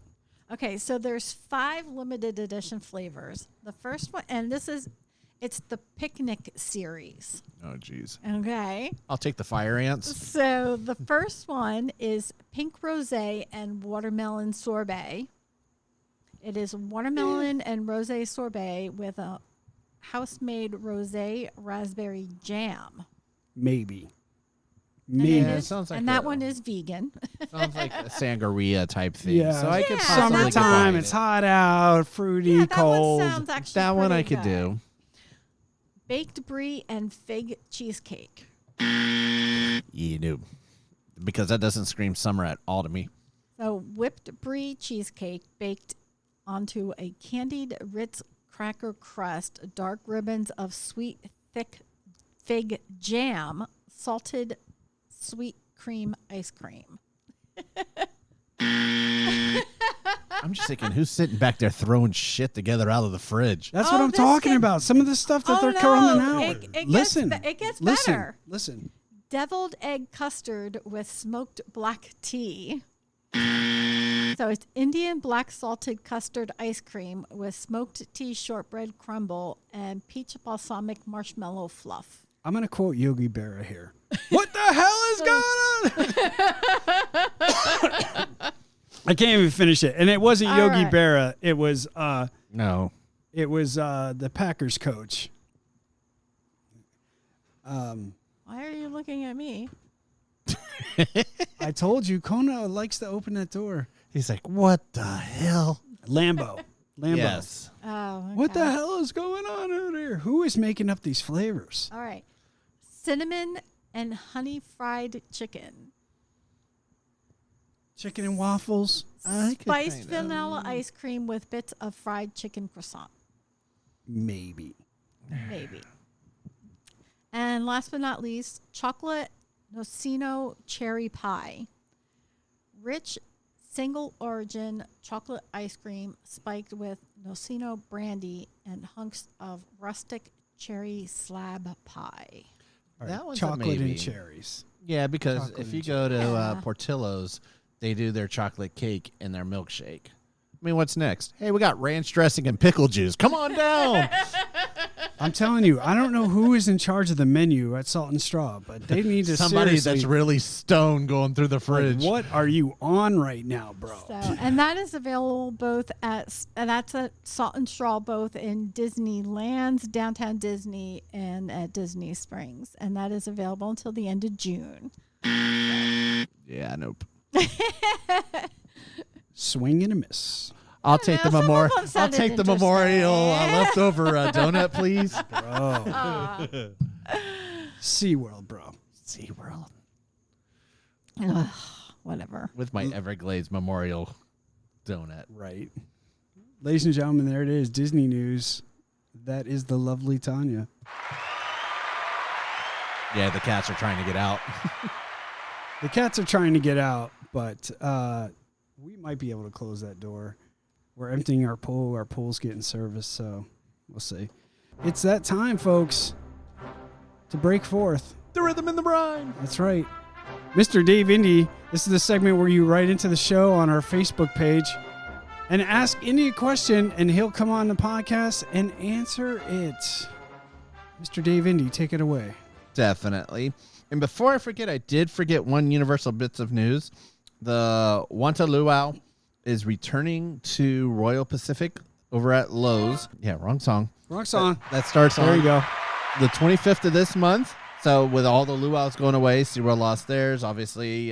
Okay, so there's 5 limited edition flavors. The first one, and it's the picnic series. Oh, jeez. Okay. I'll take the fire ants. So the first one is pink rosé and watermelon sorbet. It is watermelon and rosé sorbet with a house-made rosé raspberry jam. Maybe. And Maybe. it Yeah, it is- sounds like and that a- one is vegan. Sounds like a sangria type thing. Yeah. So I could Yeah, possibly get Summertime, behind it's it. hot out, fruity, Yeah, that cold. one sounds actually That one I pretty could good. do. Baked brie and fig cheesecake. You do. Because that doesn't scream summer at all to me. So whipped brie cheesecake baked onto a candied Ritz cracker crust, dark ribbons of sweet thick fig jam, salted sweet cream ice cream. I'm just thinking, who's sitting back there throwing shit together out of the fridge? That's Oh, what I'm this talking gets- about. Some of the stuff that Oh, they're coming no. out. It Listen. gets listen, better. Listen. Deviled egg custard with smoked black tea. So it's Indian black salted custard ice cream with smoked tea shortbread crumble and peach balsamic marshmallow fluff. I'm going to quote Yogi Berra here. What the hell is going on? I can't even finish it. And it wasn't All Yogi right. Berra. It was No. the Packers coach. Why are you looking at me? I told you, Kona likes to open that door. He's like, what the hell? Lambo. Yes. Oh, okay. What the hell is going on out here? Who is making up these flavors? All right. Cinnamon and honey fried chicken. Chicken and waffles. Spiced vanilla ice cream with bits of fried chicken croissant. Maybe. Maybe. And last but not least, chocolate nocino cherry pie. Rich single origin chocolate ice cream spiked with nocino brandy and hunks of rustic cherry slab pie. All That one's a chocolate maybe. and cherries. Yeah, because Chocolate if and you go to Yeah. Portillo's, they do their chocolate cake and their milkshake. I mean, what's next? Hey, we got ranch dressing and pickle juice. Come on down. I'm telling you, I don't know who is in charge of the menu at Salt and Straw, but they need to Somebody seriously, that's really stoned going through the like, fridge. what are you on right now, bro? So, and that is available both that's at Salt and Straw, both in Disneyland's downtown Disney and at Disney Springs, and that is available until the end of June. Yeah, nope. Swing and a miss. I'll take the know, some of memorial. them I'll sounded take the memorial leftover donut, please. Bro. SeaWorld, bro. SeaWorld. Ugh, whatever. With my Everglades memorial donut. Right. Ladies and gentlemen, there it is. Disney news. That is the lovely Tanya. Yeah, the cats are trying to get out. The cats are trying to get out, but we might be able to close that door. We're emptying our pool. Our pool's getting serviced, so we'll see. It's that time, folks, to break forth. The rhythm and the brine. That's right. Mr. Dave Indy, this is the segment where you write into the show on our Facebook page and ask Indy a question, and he'll come on the podcast and answer it. Mr. Dave Indy, take it away. Definitely. And before I forget, I did forget one Universal bits of news. The Wanta Luau is returning to Royal Pacific over at Lowe's. Yeah, wrong song. Wrong song. That starts There on you go. the 25th of this month. So with all the luau's going away, SeaWorld lost theirs. Obviously,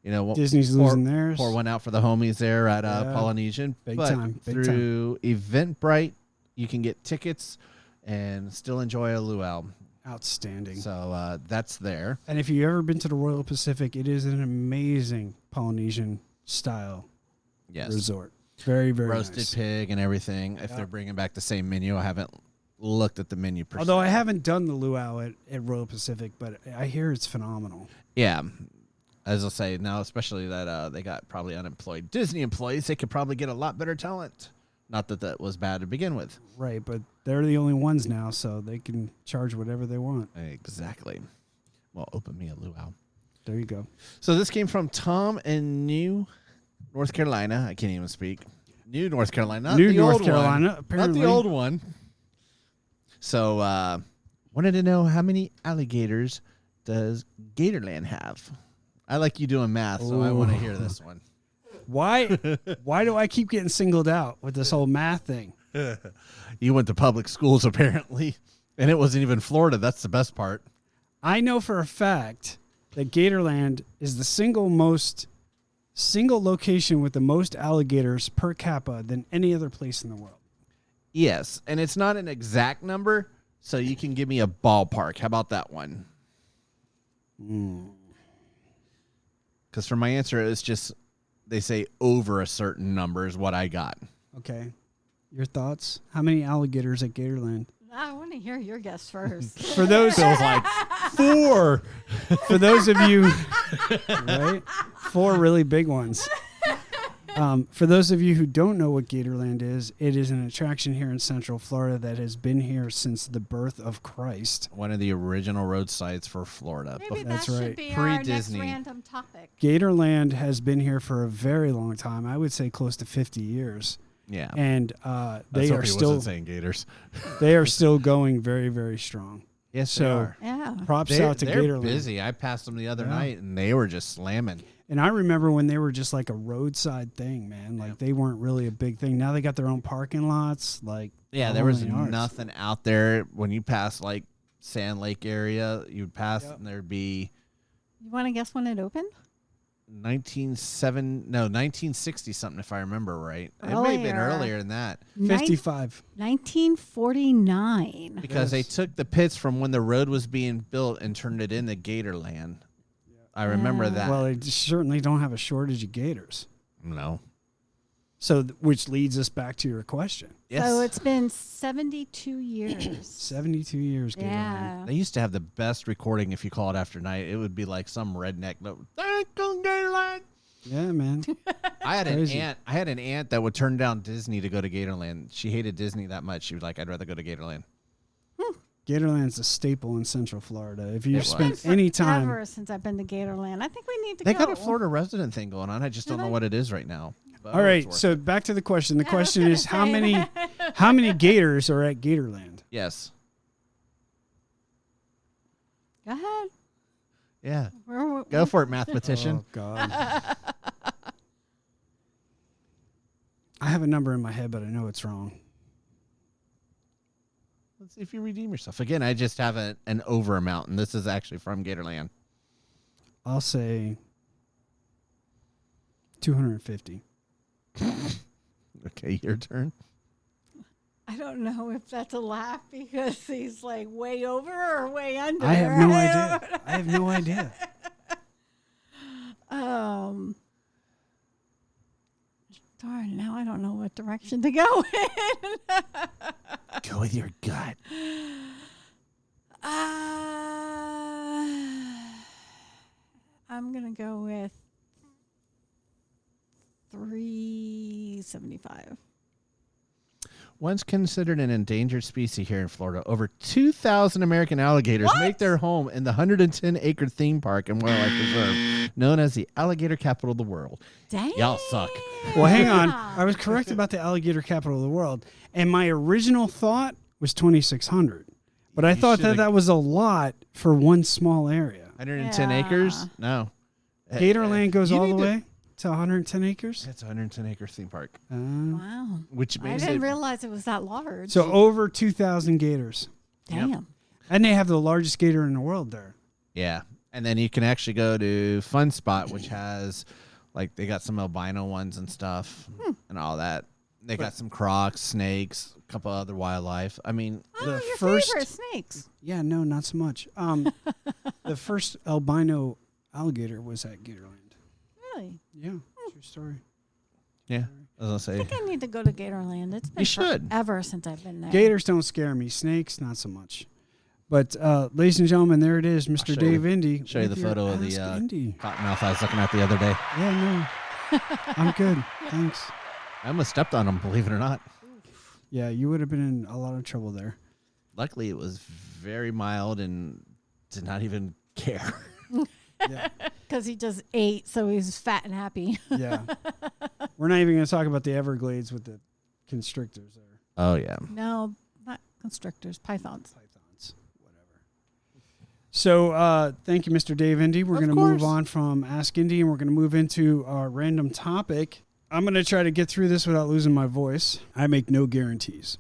Disney's losing theirs. Pour one out for the homies there at Yeah. Polynesian. Big but time, big through Eventbrite, you can get tickets and still enjoy a luau. Outstanding. So that's there. And if you've ever been to the Royal Pacific, it is an amazing Polynesian style Yes. resort. Very, very Roasted nice. pig and everything. If they're bringing back the same menu, I haven't looked at the menu per Although se. I haven't done the luau at Royal Pacific, but I hear it's phenomenal. Yeah. As I'll say now, especially that they got probably unemployed Disney employees, they could probably get a lot better talent. Not that that was bad to begin with. Right, but they're the only ones now, so they can charge whatever they want. Exactly. Well, open me a luau. There you go. So this came from Tom in New North Carolina. I can't even speak. New North Carolina. Not New the North old Carolina, one. apparently. Not the old one. So wanted to know how many alligators does Gatorland have? I like you doing math, so I want to hear this one. Why do I keep getting singled out with this whole math thing? You went to public schools apparently, and it wasn't even Florida. That's the best part. I know for a fact that Gatorland is the single location with the most alligators per capita than any other place in the world. Yes, and it's not an exact number, so you can give me a ballpark. How about that one? Because for my answer, it's just they say over a certain number is what I got. Okay. Your thoughts? How many alligators at Gatorland? I want to hear your guess first. For those Feels like 4. for those of you, right? 4 really big ones. For those of you who don't know what Gatorland is, it is an attraction here in Central Florida that has been here since the birth of Christ. One of the original road sites for Florida. Maybe That's that right. should be our next Pre-Disney. random topic. Gatorland has been here for a very long time. I would say close to 50 years. Yeah. And Let's they hope are he still wasn't saying Gators. they are still going very, very strong. Yes, So- they are. Yeah. Props They're, out to they're Gatorland. busy. I passed them the other Yeah. night, and they were just slamming. And I remember when they were just like a roadside thing, man. Like they weren't really a big thing. Now they got their own parking lots. Like Yeah, the there whole was nine yards. nothing out there. When you pass, like, Sand Lake area, you'd pass, Yep. and there'd be... You want to guess when it opened? 1960 something, if I remember right. It may have been earlier than that. 55. 1949. Because they took the pits from when the road was being built and turned it into Gatorland. I remember that. Well, they certainly don't have a shortage of gators. No. So, which leads us back to your question. Yes. So it's been 72 years. 72 years, Gatorland. Yeah. They used to have the best recording if you call it after night. It would be like some redneck. Thank you, Gatorland. Yeah, man. I had Crazy. an aunt that would turn down Disney to go to Gatorland. She hated Disney that much. She was like, I'd rather go to Gatorland. Gatorland's a staple in Central Florida. If you've It spent was. any time, Ever since I've been to Gatorland, I think we need to They go. got a Florida resident thing going on. I just don't know what it is right now. But all right. it's worth So it. back to the question. The I was question gonna is how say many that. how many gators are at Gatorland? Yes. Go ahead. Yeah. We're- Go for it, mathematician. Oh God. I have a number in my head, but I know it's wrong. Let's see if you redeem yourself. Again, I just have an over amount, and this is actually from Gatorland. I'll say 250. Okay, your turn. I don't know if that's a laugh because he's like way over or way under. I have no idea. I have no idea. Darn, now I don't know what direction to go in. Go with your gut. I'm going to go with 375. Once considered an endangered species here in Florida, over 2,000 American alligators make their home in the 110-acre theme park and wildlife reserve known as the alligator capital of the world. Dang. Y'all suck. Well, hang on. I was correct about the alligator capital of the world, and my original thought was 2,600. But I thought should've- that was a lot for one small area. 110 Yeah. acres? No. Gatorland goes You all the need to- way to 110 acres. It's a 110-acre theme park, Wow. which I makes didn't it realize it was that large. So over 2,000 gators. Damn. And they have the largest gator in the world there. yeah. And then you can actually go to Fun Spot, which has like they got some albino ones and stuff and all that. They got some crocs, snakes, a couple other wildlife. I mean, Oh, The your first- favorite snakes. Yeah, no, not so much. The first albino alligator was at Gatorland. Really? Yeah, true story. yeah. I was gonna I say think I need to go to Gatorland. It's been You should. forever since I've been there. Gators don't scare me. Snakes, not so much. But ladies and gentlemen, there it is, Mr. show you Dave the- Indy. show you with the your photo of the Ask Indy. cottonmouth I was looking at the other day. Yeah, no, I'm good. Thanks. I almost stepped on him, believe it or not. Yeah, you would have been in a lot of trouble there. Luckily, it was very mild and did not even care. Yeah, Because he just ate, so he's fat and happy. yeah. We're not even going to talk about the Everglades with the constrictors there. Oh yeah. No, not constrictors, pythons. Pythons, whatever. So thank you, Mr. Dave Indy. We're Of going to move course. on from Ask Indy, and we're going to move into our random topic. I'm going to try to get through this without losing my voice. I make no guarantees.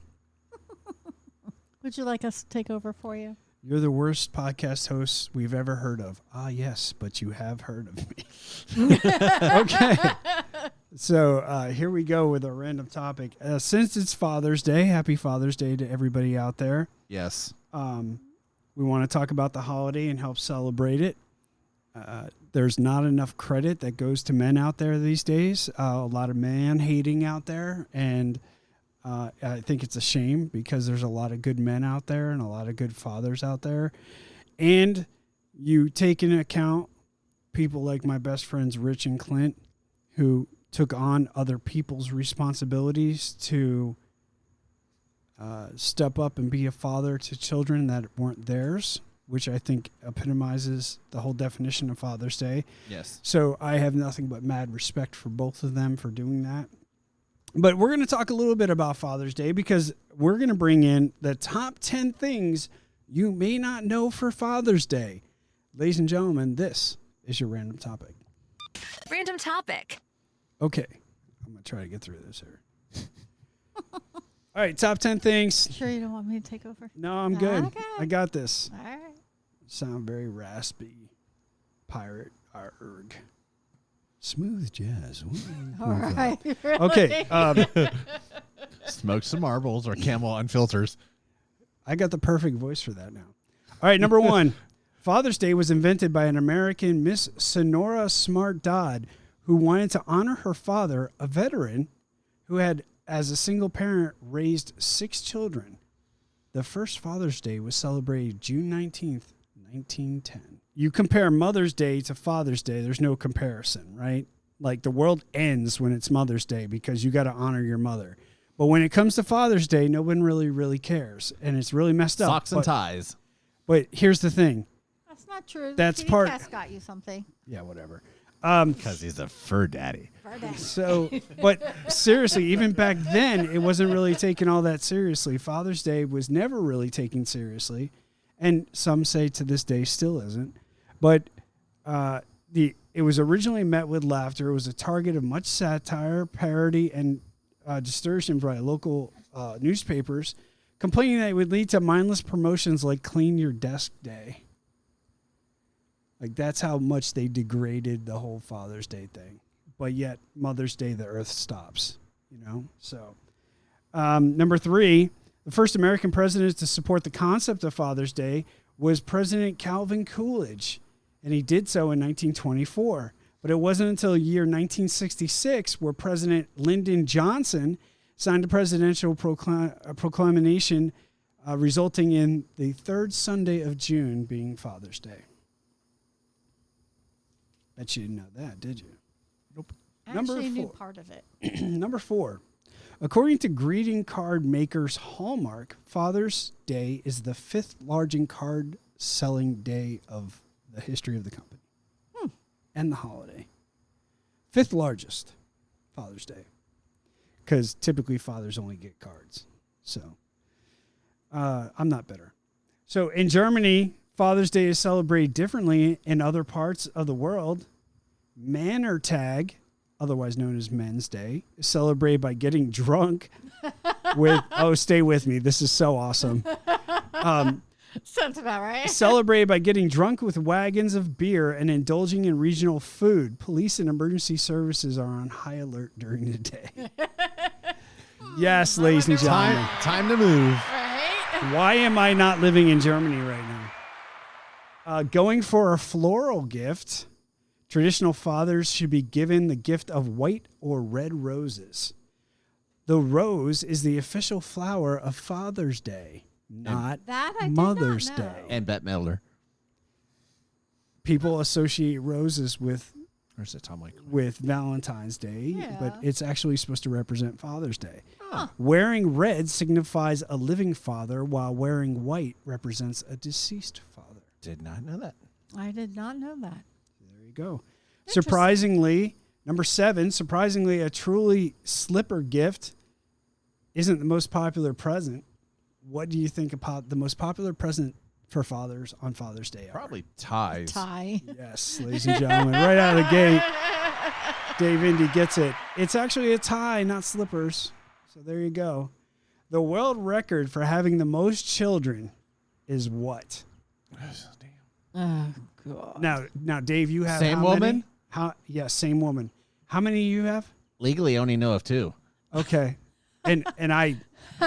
Would you like us to take over for you? You're the worst podcast host we've ever heard of. Ah, yes, but you have heard of me. Okay. So here we go with a random topic. Since it's Father's Day, happy Father's Day to everybody out there. Yes. We want to talk about the holiday and help celebrate it. There's not enough credit that goes to men out there these days. A lot of man hating out there. And I think it's a shame because there's a lot of good men out there and a lot of good fathers out there. And you take into account people like my best friends, Rich and Clint, who took on other people's responsibilities to step up and be a father to children that weren't theirs, which I think epitomizes the whole definition of Father's Day. Yes. So I have nothing but mad respect for both of them for doing that. But we're going to talk a little bit about Father's Day because we're going to bring in the top 10 things you may not know for Father's Day. Ladies and gentlemen, this is your random topic. Random topic. Okay, I'm going to try to get through this here. All right, top 10 things. Sure you don't want me to take over? No, I'm good. Okay. I got this. All right. Sound very raspy. Pirate. Arg. Smooth jazz. All right. Really? Okay. Smoke some marbles or Camel Unfilters. I got the perfect voice for that now. All right, number 1. Father's Day was invented by an American Miss Sonora Smart Dodd, who wanted to honor her father, a veteran who had, as a single parent, raised 6 children. The first Father's Day was celebrated June 19th, 1910. You compare Mother's Day to Father's Day, there's no comparison, right? Like the world ends when it's Mother's Day because you got to honor your mother. But when it comes to Father's Day, no one really cares. And it's really messed up. Socks and ties. But here's the thing. That's not true. That's Kitty part- Cat's got you something. Yeah, whatever. Because he's a fur daddy. So, but seriously, even back then, it wasn't really taken all that seriously. Father's Day was never really taken seriously. And some say to this day still isn't. But it was originally met with laughter. It was a target of much satire, parody, and distortion by local newspapers, complaining that it would lead to mindless promotions like Clean Your Desk Day. Like, that's how much they degraded the whole Father's Day thing. But yet, Mother's Day, the earth stops, So, number 3, the first American president to support the concept of Father's Day was President Calvin Coolidge, and he did so in 1924. But it wasn't until the year 1966 where President Lyndon Johnson signed a presidential proclamation resulting in the third Sunday of June being Father's Day. Bet you didn't know that, did you? Nope. I actually knew part of it. Number 4. According to greeting card makers Hallmark, Father's Day is the 5th largest card selling day of the history of the company. And the holiday. 5th largest, Father's Day. Because typically fathers only get cards. So, I'm not bitter. So, in Germany, Father's Day is celebrated differently in other parts of the world. Mannertag, otherwise known as Men's Day, is celebrated by getting drunk with, stay with me, this is so awesome. Sounds about right. Celebrated by getting drunk with wagons of beer and indulging in regional food. Police and emergency services are on high alert during the day. Yes, ladies and gentlemen. Time to move. Right? Why am I not living in Germany right now? Going for a floral gift. Traditional fathers should be given the gift of white or red roses. The rose is the official flower of Father's Day, not That I did Mother's not know. Day. And Bette Midler. People associate roses with Or is it Tom Waits? with Valentine's Day, Yeah. but it's actually supposed to represent Father's Day. Huh. Wearing red signifies a living father, while wearing white represents a deceased father. Did not know that. I did not know that. There you go. Interesting. Surprisingly, number 7, a truly slipper gift isn't the most popular present. What do you think about the most popular present for fathers on Father's Day? Probably ties. Tie. Yes, ladies and gentlemen, right out of the gate, Dave Indy gets it. It's actually a tie, not slippers. So there you go. The world record for having the most children is what? Oh, God. Now, Dave, you have Same how woman? Many? Yes, same woman. How many do you have? Legally, only know of 2. Okay, and I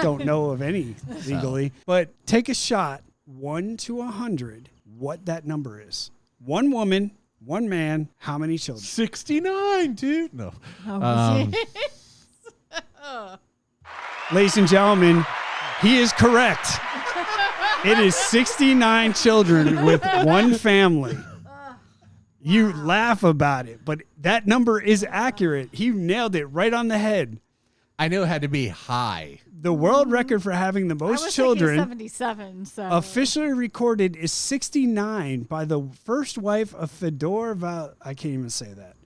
don't know of any legally, but take a shot, 1 to 100, what that number is. One woman, one man, how many children? 69, dude. No. Oh, Ladies and gentlemen, he is correct. It is 69 children with one family. You laugh about it, but that number is accurate. He nailed it right on the head. I knew it had to be high. The world record for having the I most was children thinking 77, so. officially recorded is 69 by the first wife of Fedor I can't even say that.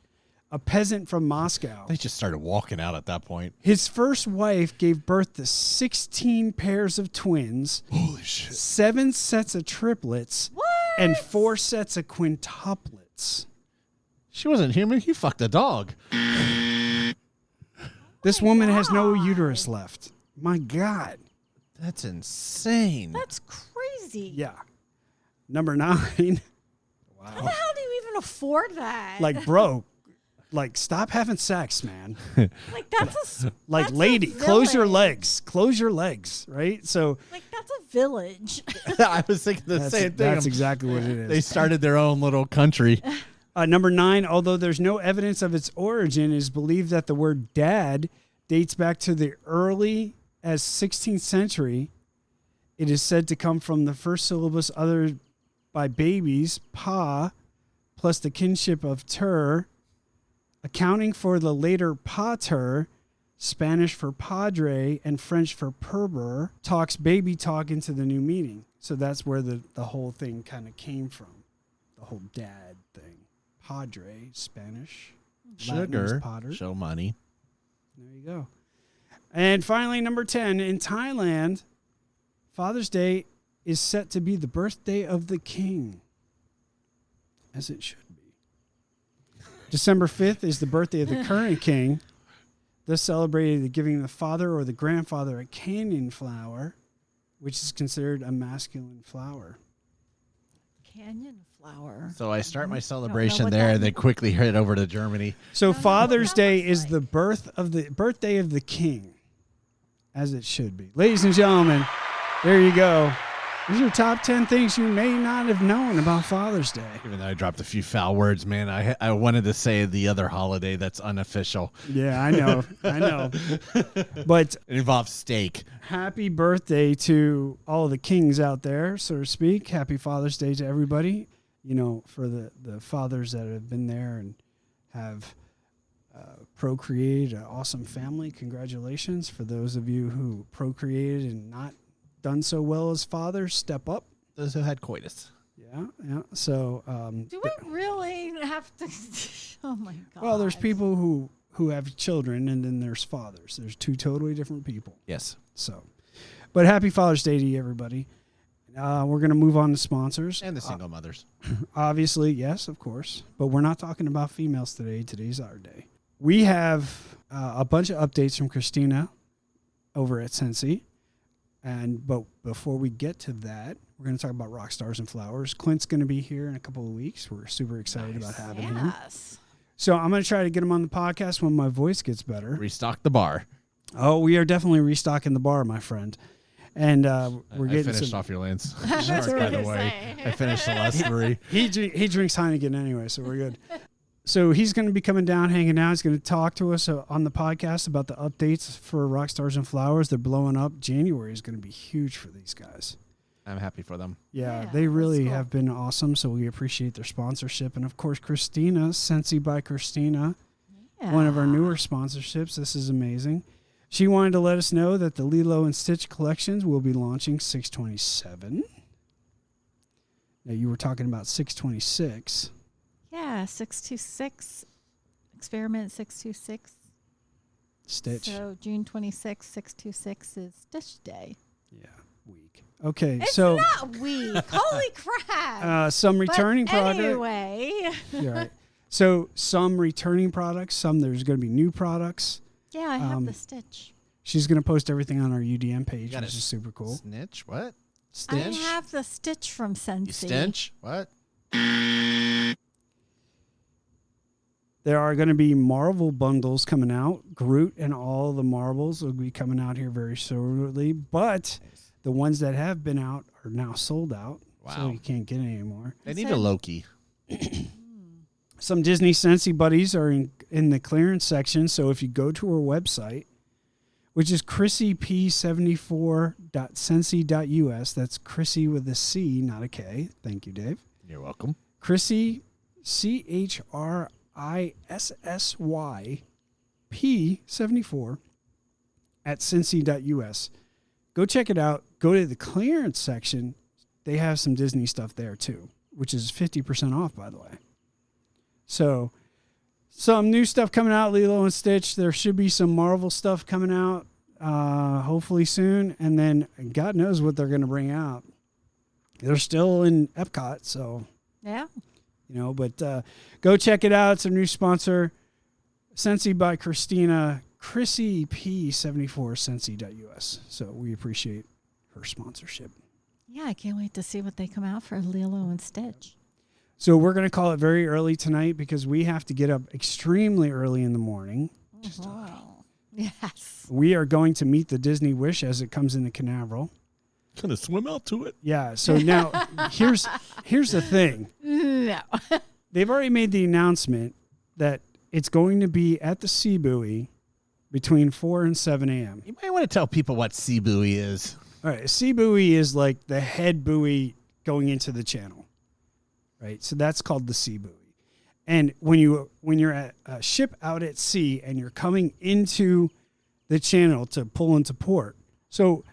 A peasant from Moscow. They just started walking out at that point. His first wife gave birth to 16 pairs of twins, Holy shit. 7 sets of triplets, What? and 4 sets of quintuplets. She wasn't human. He fucked a dog. This woman has no uterus left. My God. That's insane. That's crazy. Yeah. Number 9. How the hell do you even afford that? Like, bro, Like, stop having sex, man. Like that's a Like, that's a lady, close your village. legs. Close your legs, right? So Like that's a village. I was thinking the that's, same thing. that's exactly what it is. They started their own little country. Number 9, although there's no evidence of its origin, it is believed that the word dad dates back to the early as 16th century. It is said to come from the first syllabus uttered by babies, pa, plus the kinship of ter, accounting for the later pater, Spanish for padre and French for perber, talks baby talk into the new meaning. So that's where the whole thing kind of came from, the whole dad thing. Padre, Spanish. Latin is Sugar, pater. show money. There you go. And finally, number 10, in Thailand, Father's Day is set to be the birthday of the king, as it should be. December 5th is the birthday of the current king, thus celebrated giving the father or the grandfather a canyon flower, which is considered a masculine flower. Canyon flower. So I start my know celebration what there, that and then quickly head over to Germany. So I don't know what Father's that Day looks is like. the birthday of the king, as it should be. Ladies and gentlemen, there you go. These are top 10 things you may not have known about Father's Day. Even though I dropped a few foul words, man, I wanted to say the other holiday that's unofficial. Yeah, I know. I know. But It involves steak. happy birthday to all the kings out there, so to speak. Happy Father's Day to everybody. You know, for the fathers that have been there and have procreated an awesome family. Congratulations. For those of you who procreated and not done so well as fathers, step up. Those who had coitus. Yeah, yeah. So, Do we really have to? Oh my god. well, there's people who have children, and then there's fathers. There's two totally different people. Yes. So, but happy Father's Day to you, everybody. We're going to move on to sponsors. And the single mothers. Obviously, yes, of course. But we're not talking about females today. Today's our day. We have a bunch of updates from Christina over at Sensi. But before we get to that, we're going to talk about rock stars and flowers. Clint's going to be here in a couple of weeks. We're super excited about having him. Yes. So I'm going to try to get him on the podcast when my voice gets better. Restock the bar. Oh, we are definitely restocking the bar, my friend. And we're I getting finished some. off your Lance. That's Sorry, what by I the was way. saying. I finished the last 3. He drinks Heineken anyway, so we're good. So he's going to be coming down, hanging out. He's going to talk to us on the podcast about the updates for rock stars and flowers. They're blowing up. January is going to be huge for these guys. I'm happy for them. Yeah, Yeah, they really that's cool. have been awesome. So we appreciate their sponsorship, and of course, Christina, Sensi by Christina, one of our newer sponsorships. This is amazing. She wanted to let us know that the Lilo and Stitch collections will be launching 6/27. Now you were talking about 6/26. Yeah, 626. Experiment 626. Stitch. So June 26th, 626 is Stitch Day. Yeah, week. Okay, It's so not weak. Holy crap. some But returning product. Anyway. You're right. So some returning products. Some there's going to be new products. Yeah, I have the Stitch. She's going to post everything on our UDN page, got which it. is super cool. Snitch? What? I have the Stitch from Sensi. You stench? What? There are going to be Marvel bundles coming out. Groot and all the Marvels will be coming out here very shortly. But the ones that have been out are now sold out. So Wow. you can't get any anymore. I need a Loki. Some Disney Sensi buddies are in the clearance section. So if you go to her website, which is chrissyp74.sensi.us. That's Chrissy with a C, not a K. Thank you, Dave. You're welcome. Chrissy, CHRISSYP74 at sensi.us. Go check it out. Go to the clearance section. They have some Disney stuff there too, which is 50% off, by the way. So some new stuff coming out, Lilo and Stitch. There should be some Marvel stuff coming out hopefully soon. And then God knows what they're going to bring out. They're still in Epcot, so... Yeah. You know, but go check it out. It's a new sponsor. Sensi by Christina, Chrissy P74 Sensi.us. So we appreciate her sponsorship. Yeah, I can't wait to see what they come out for Lilo and Stitch. So we're going to call it very early tonight because we have to get up extremely early in the morning. Yes. We are going to meet the Disney Wish as it comes into Canaveral. Gonna swim out to it. Yeah. So now here's the thing. No. They've already made the announcement that it's going to be at the Sea Buoy between 4 and 7 a.m. You might want to tell people what sea buoy is. All right. A sea buoy is like the head buoy going into the channel. Right. So that's called the sea buoy. And when you're at a ship out at sea and you're coming into the channel to pull into port. So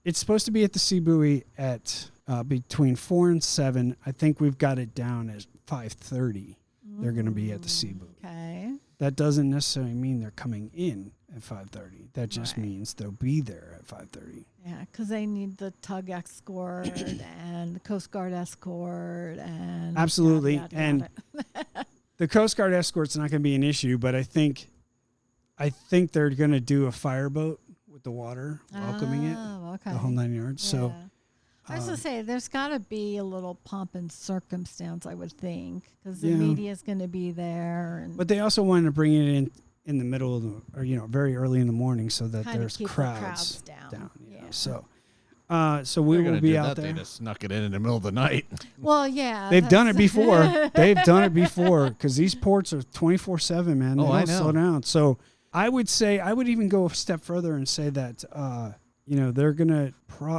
it's supposed to be at the sea buoy at between 4 and 7. I think we've got it down as 5:30. They're going to be at the sea buoy. Okay. That doesn't necessarily mean they're coming in at 5:30. That just means they'll be there at 5:30. Yeah, because they need the tug escort and the Coast Guard escort and Absolutely. yada, yada, And yada. the Coast Guard escort's not going to be an issue, but I think they're going to do a fireboat with the water welcoming it, okay. the whole 9 yards. So Yeah. I was going to say, there's got to be a little pomp and circumstance, I would think, because the Yeah. media is going to be there. And but they also wanted to bring it in the middle of the, or very early in the morning so that kinda there's keep the crowds down. yeah. Yeah. So we will be out They there. just snuck it in the middle of the night. Well, yeah. They've done it that's- before. They've done it before because these ports are 24/7, man. They Oh, I don't slow know. down. So I would even go a step further and say that they're gonna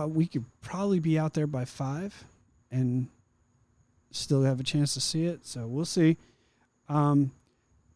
we could probably be out there by 5 and still have a chance to see it. So we'll see.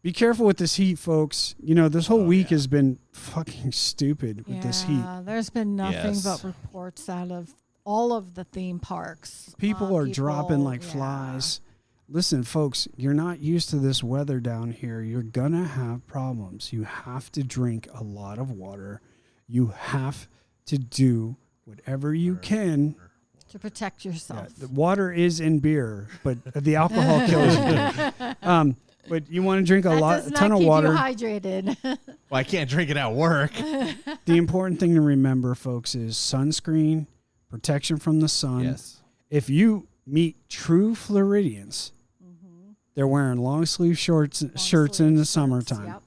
Be careful with this heat, folks. This whole week has been fucking stupid with this heat. There's been nothing Yes. but reports out of all of the theme parks. People are dropping like yeah. flies. Listen, folks, you're not used to this weather down here. You're going to have problems. You have to drink a lot of water. You have to do whatever you can. To protect yourself. The water is in beer, but the alcohol kills you. But you want to drink a ton of water. That does not keep you hydrated. Well, I can't drink it at work. The important thing to remember, folks, is sunscreen, protection from the sun. Yes. If you meet true Floridians, they're wearing long sleeve shirts in the Shirts, summertime. Yep.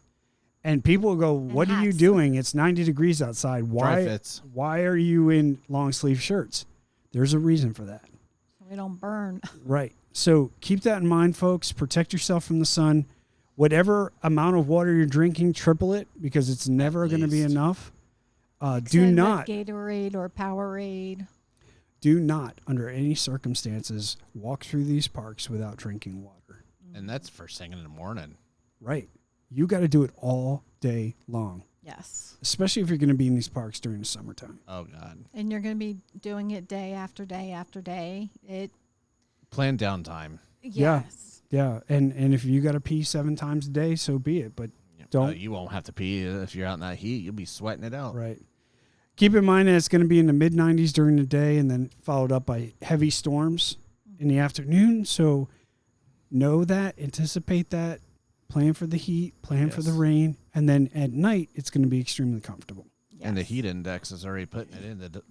And people will go, what are you hats. doing? It's 90 degrees outside. Dry fits. Why are you in long sleeve shirts? There's a reason for that. So we don't burn. Right. So keep that in mind, folks. Protect yourself from the sun. Whatever amount of water you're drinking, triple it because it's never going to be least. enough. Do Extend with not, Gatorade or Powerade. under any circumstances, walk through these parks without drinking water. And that's first thing in the morning. Right. You got to do it all day long, Yes. especially if you're going to be in these parks during the summertime. Oh, God. And you're going to be doing it day after day after day. Plan downtime. Yeah. Yes. Yeah. And if you got to pee 7 times a day, so be it. But don't. You won't have to pee if you're out in that heat. You'll be sweating it out. Right. Keep in mind that it's going to be in the mid 90s during the day and then followed up by heavy storms in the afternoon. So know that, anticipate that, plan for the heat, plan for the Yes. rain, and then at night it's going to be extremely comfortable. And the Yes. heat index is already putting it in the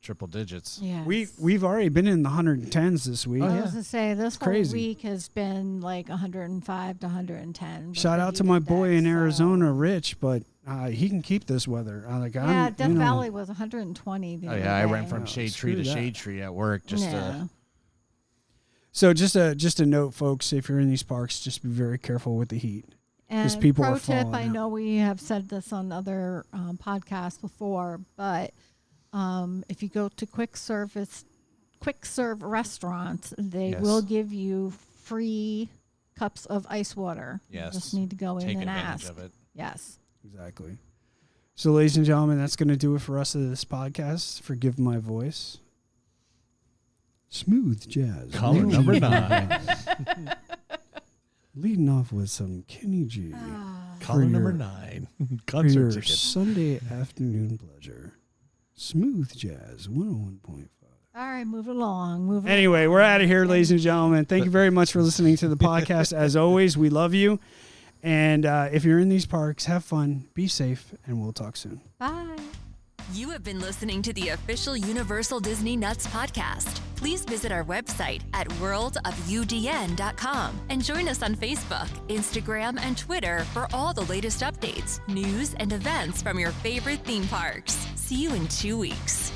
triple digits. Yes. We've already been in the 110s this week. Oh, I yeah. was going to say, this whole crazy. week has been like 105 to 110. with Shout the out to heat my boy index, in so- Arizona, Rich, but he can keep this weather. Yeah, Death Valley was 120 the Oh, other yeah. I day. ran from Oh, shade screw tree to that. shade tree at work. Yeah. So just a note, folks, if you're in these parks, just be very careful with the heat. And people are pro tip, falling I out. know we have said this on other podcasts before, but if you go to quick serve restaurants, they Yes. will give you free cups of ice water. Yes. You just need to go Take in and advantage ask. of it. Yes. Exactly. So, ladies and gentlemen, that's going to do it for us of this podcast. Forgive my voice. Smooth jazz. Caller Leading number off- 9. Leading off with some Kenny G. Caller For number your- 9. For Concert your ticket. Sunday afternoon pleasure. Smooth jazz 101.5. All right, move along. Anyway, we're out of here, ladies and gentlemen. Thank you very much for listening to the podcast. As always, we love you. And if you're in these parks, have fun, be safe, and we'll talk soon. Bye. You have been listening to the official Universal Disney Nuts podcast. Please visit our website at worldofudn.com and join us on Facebook, Instagram, and Twitter for all the latest updates, news, and events from your favorite theme parks. See you in 2 weeks.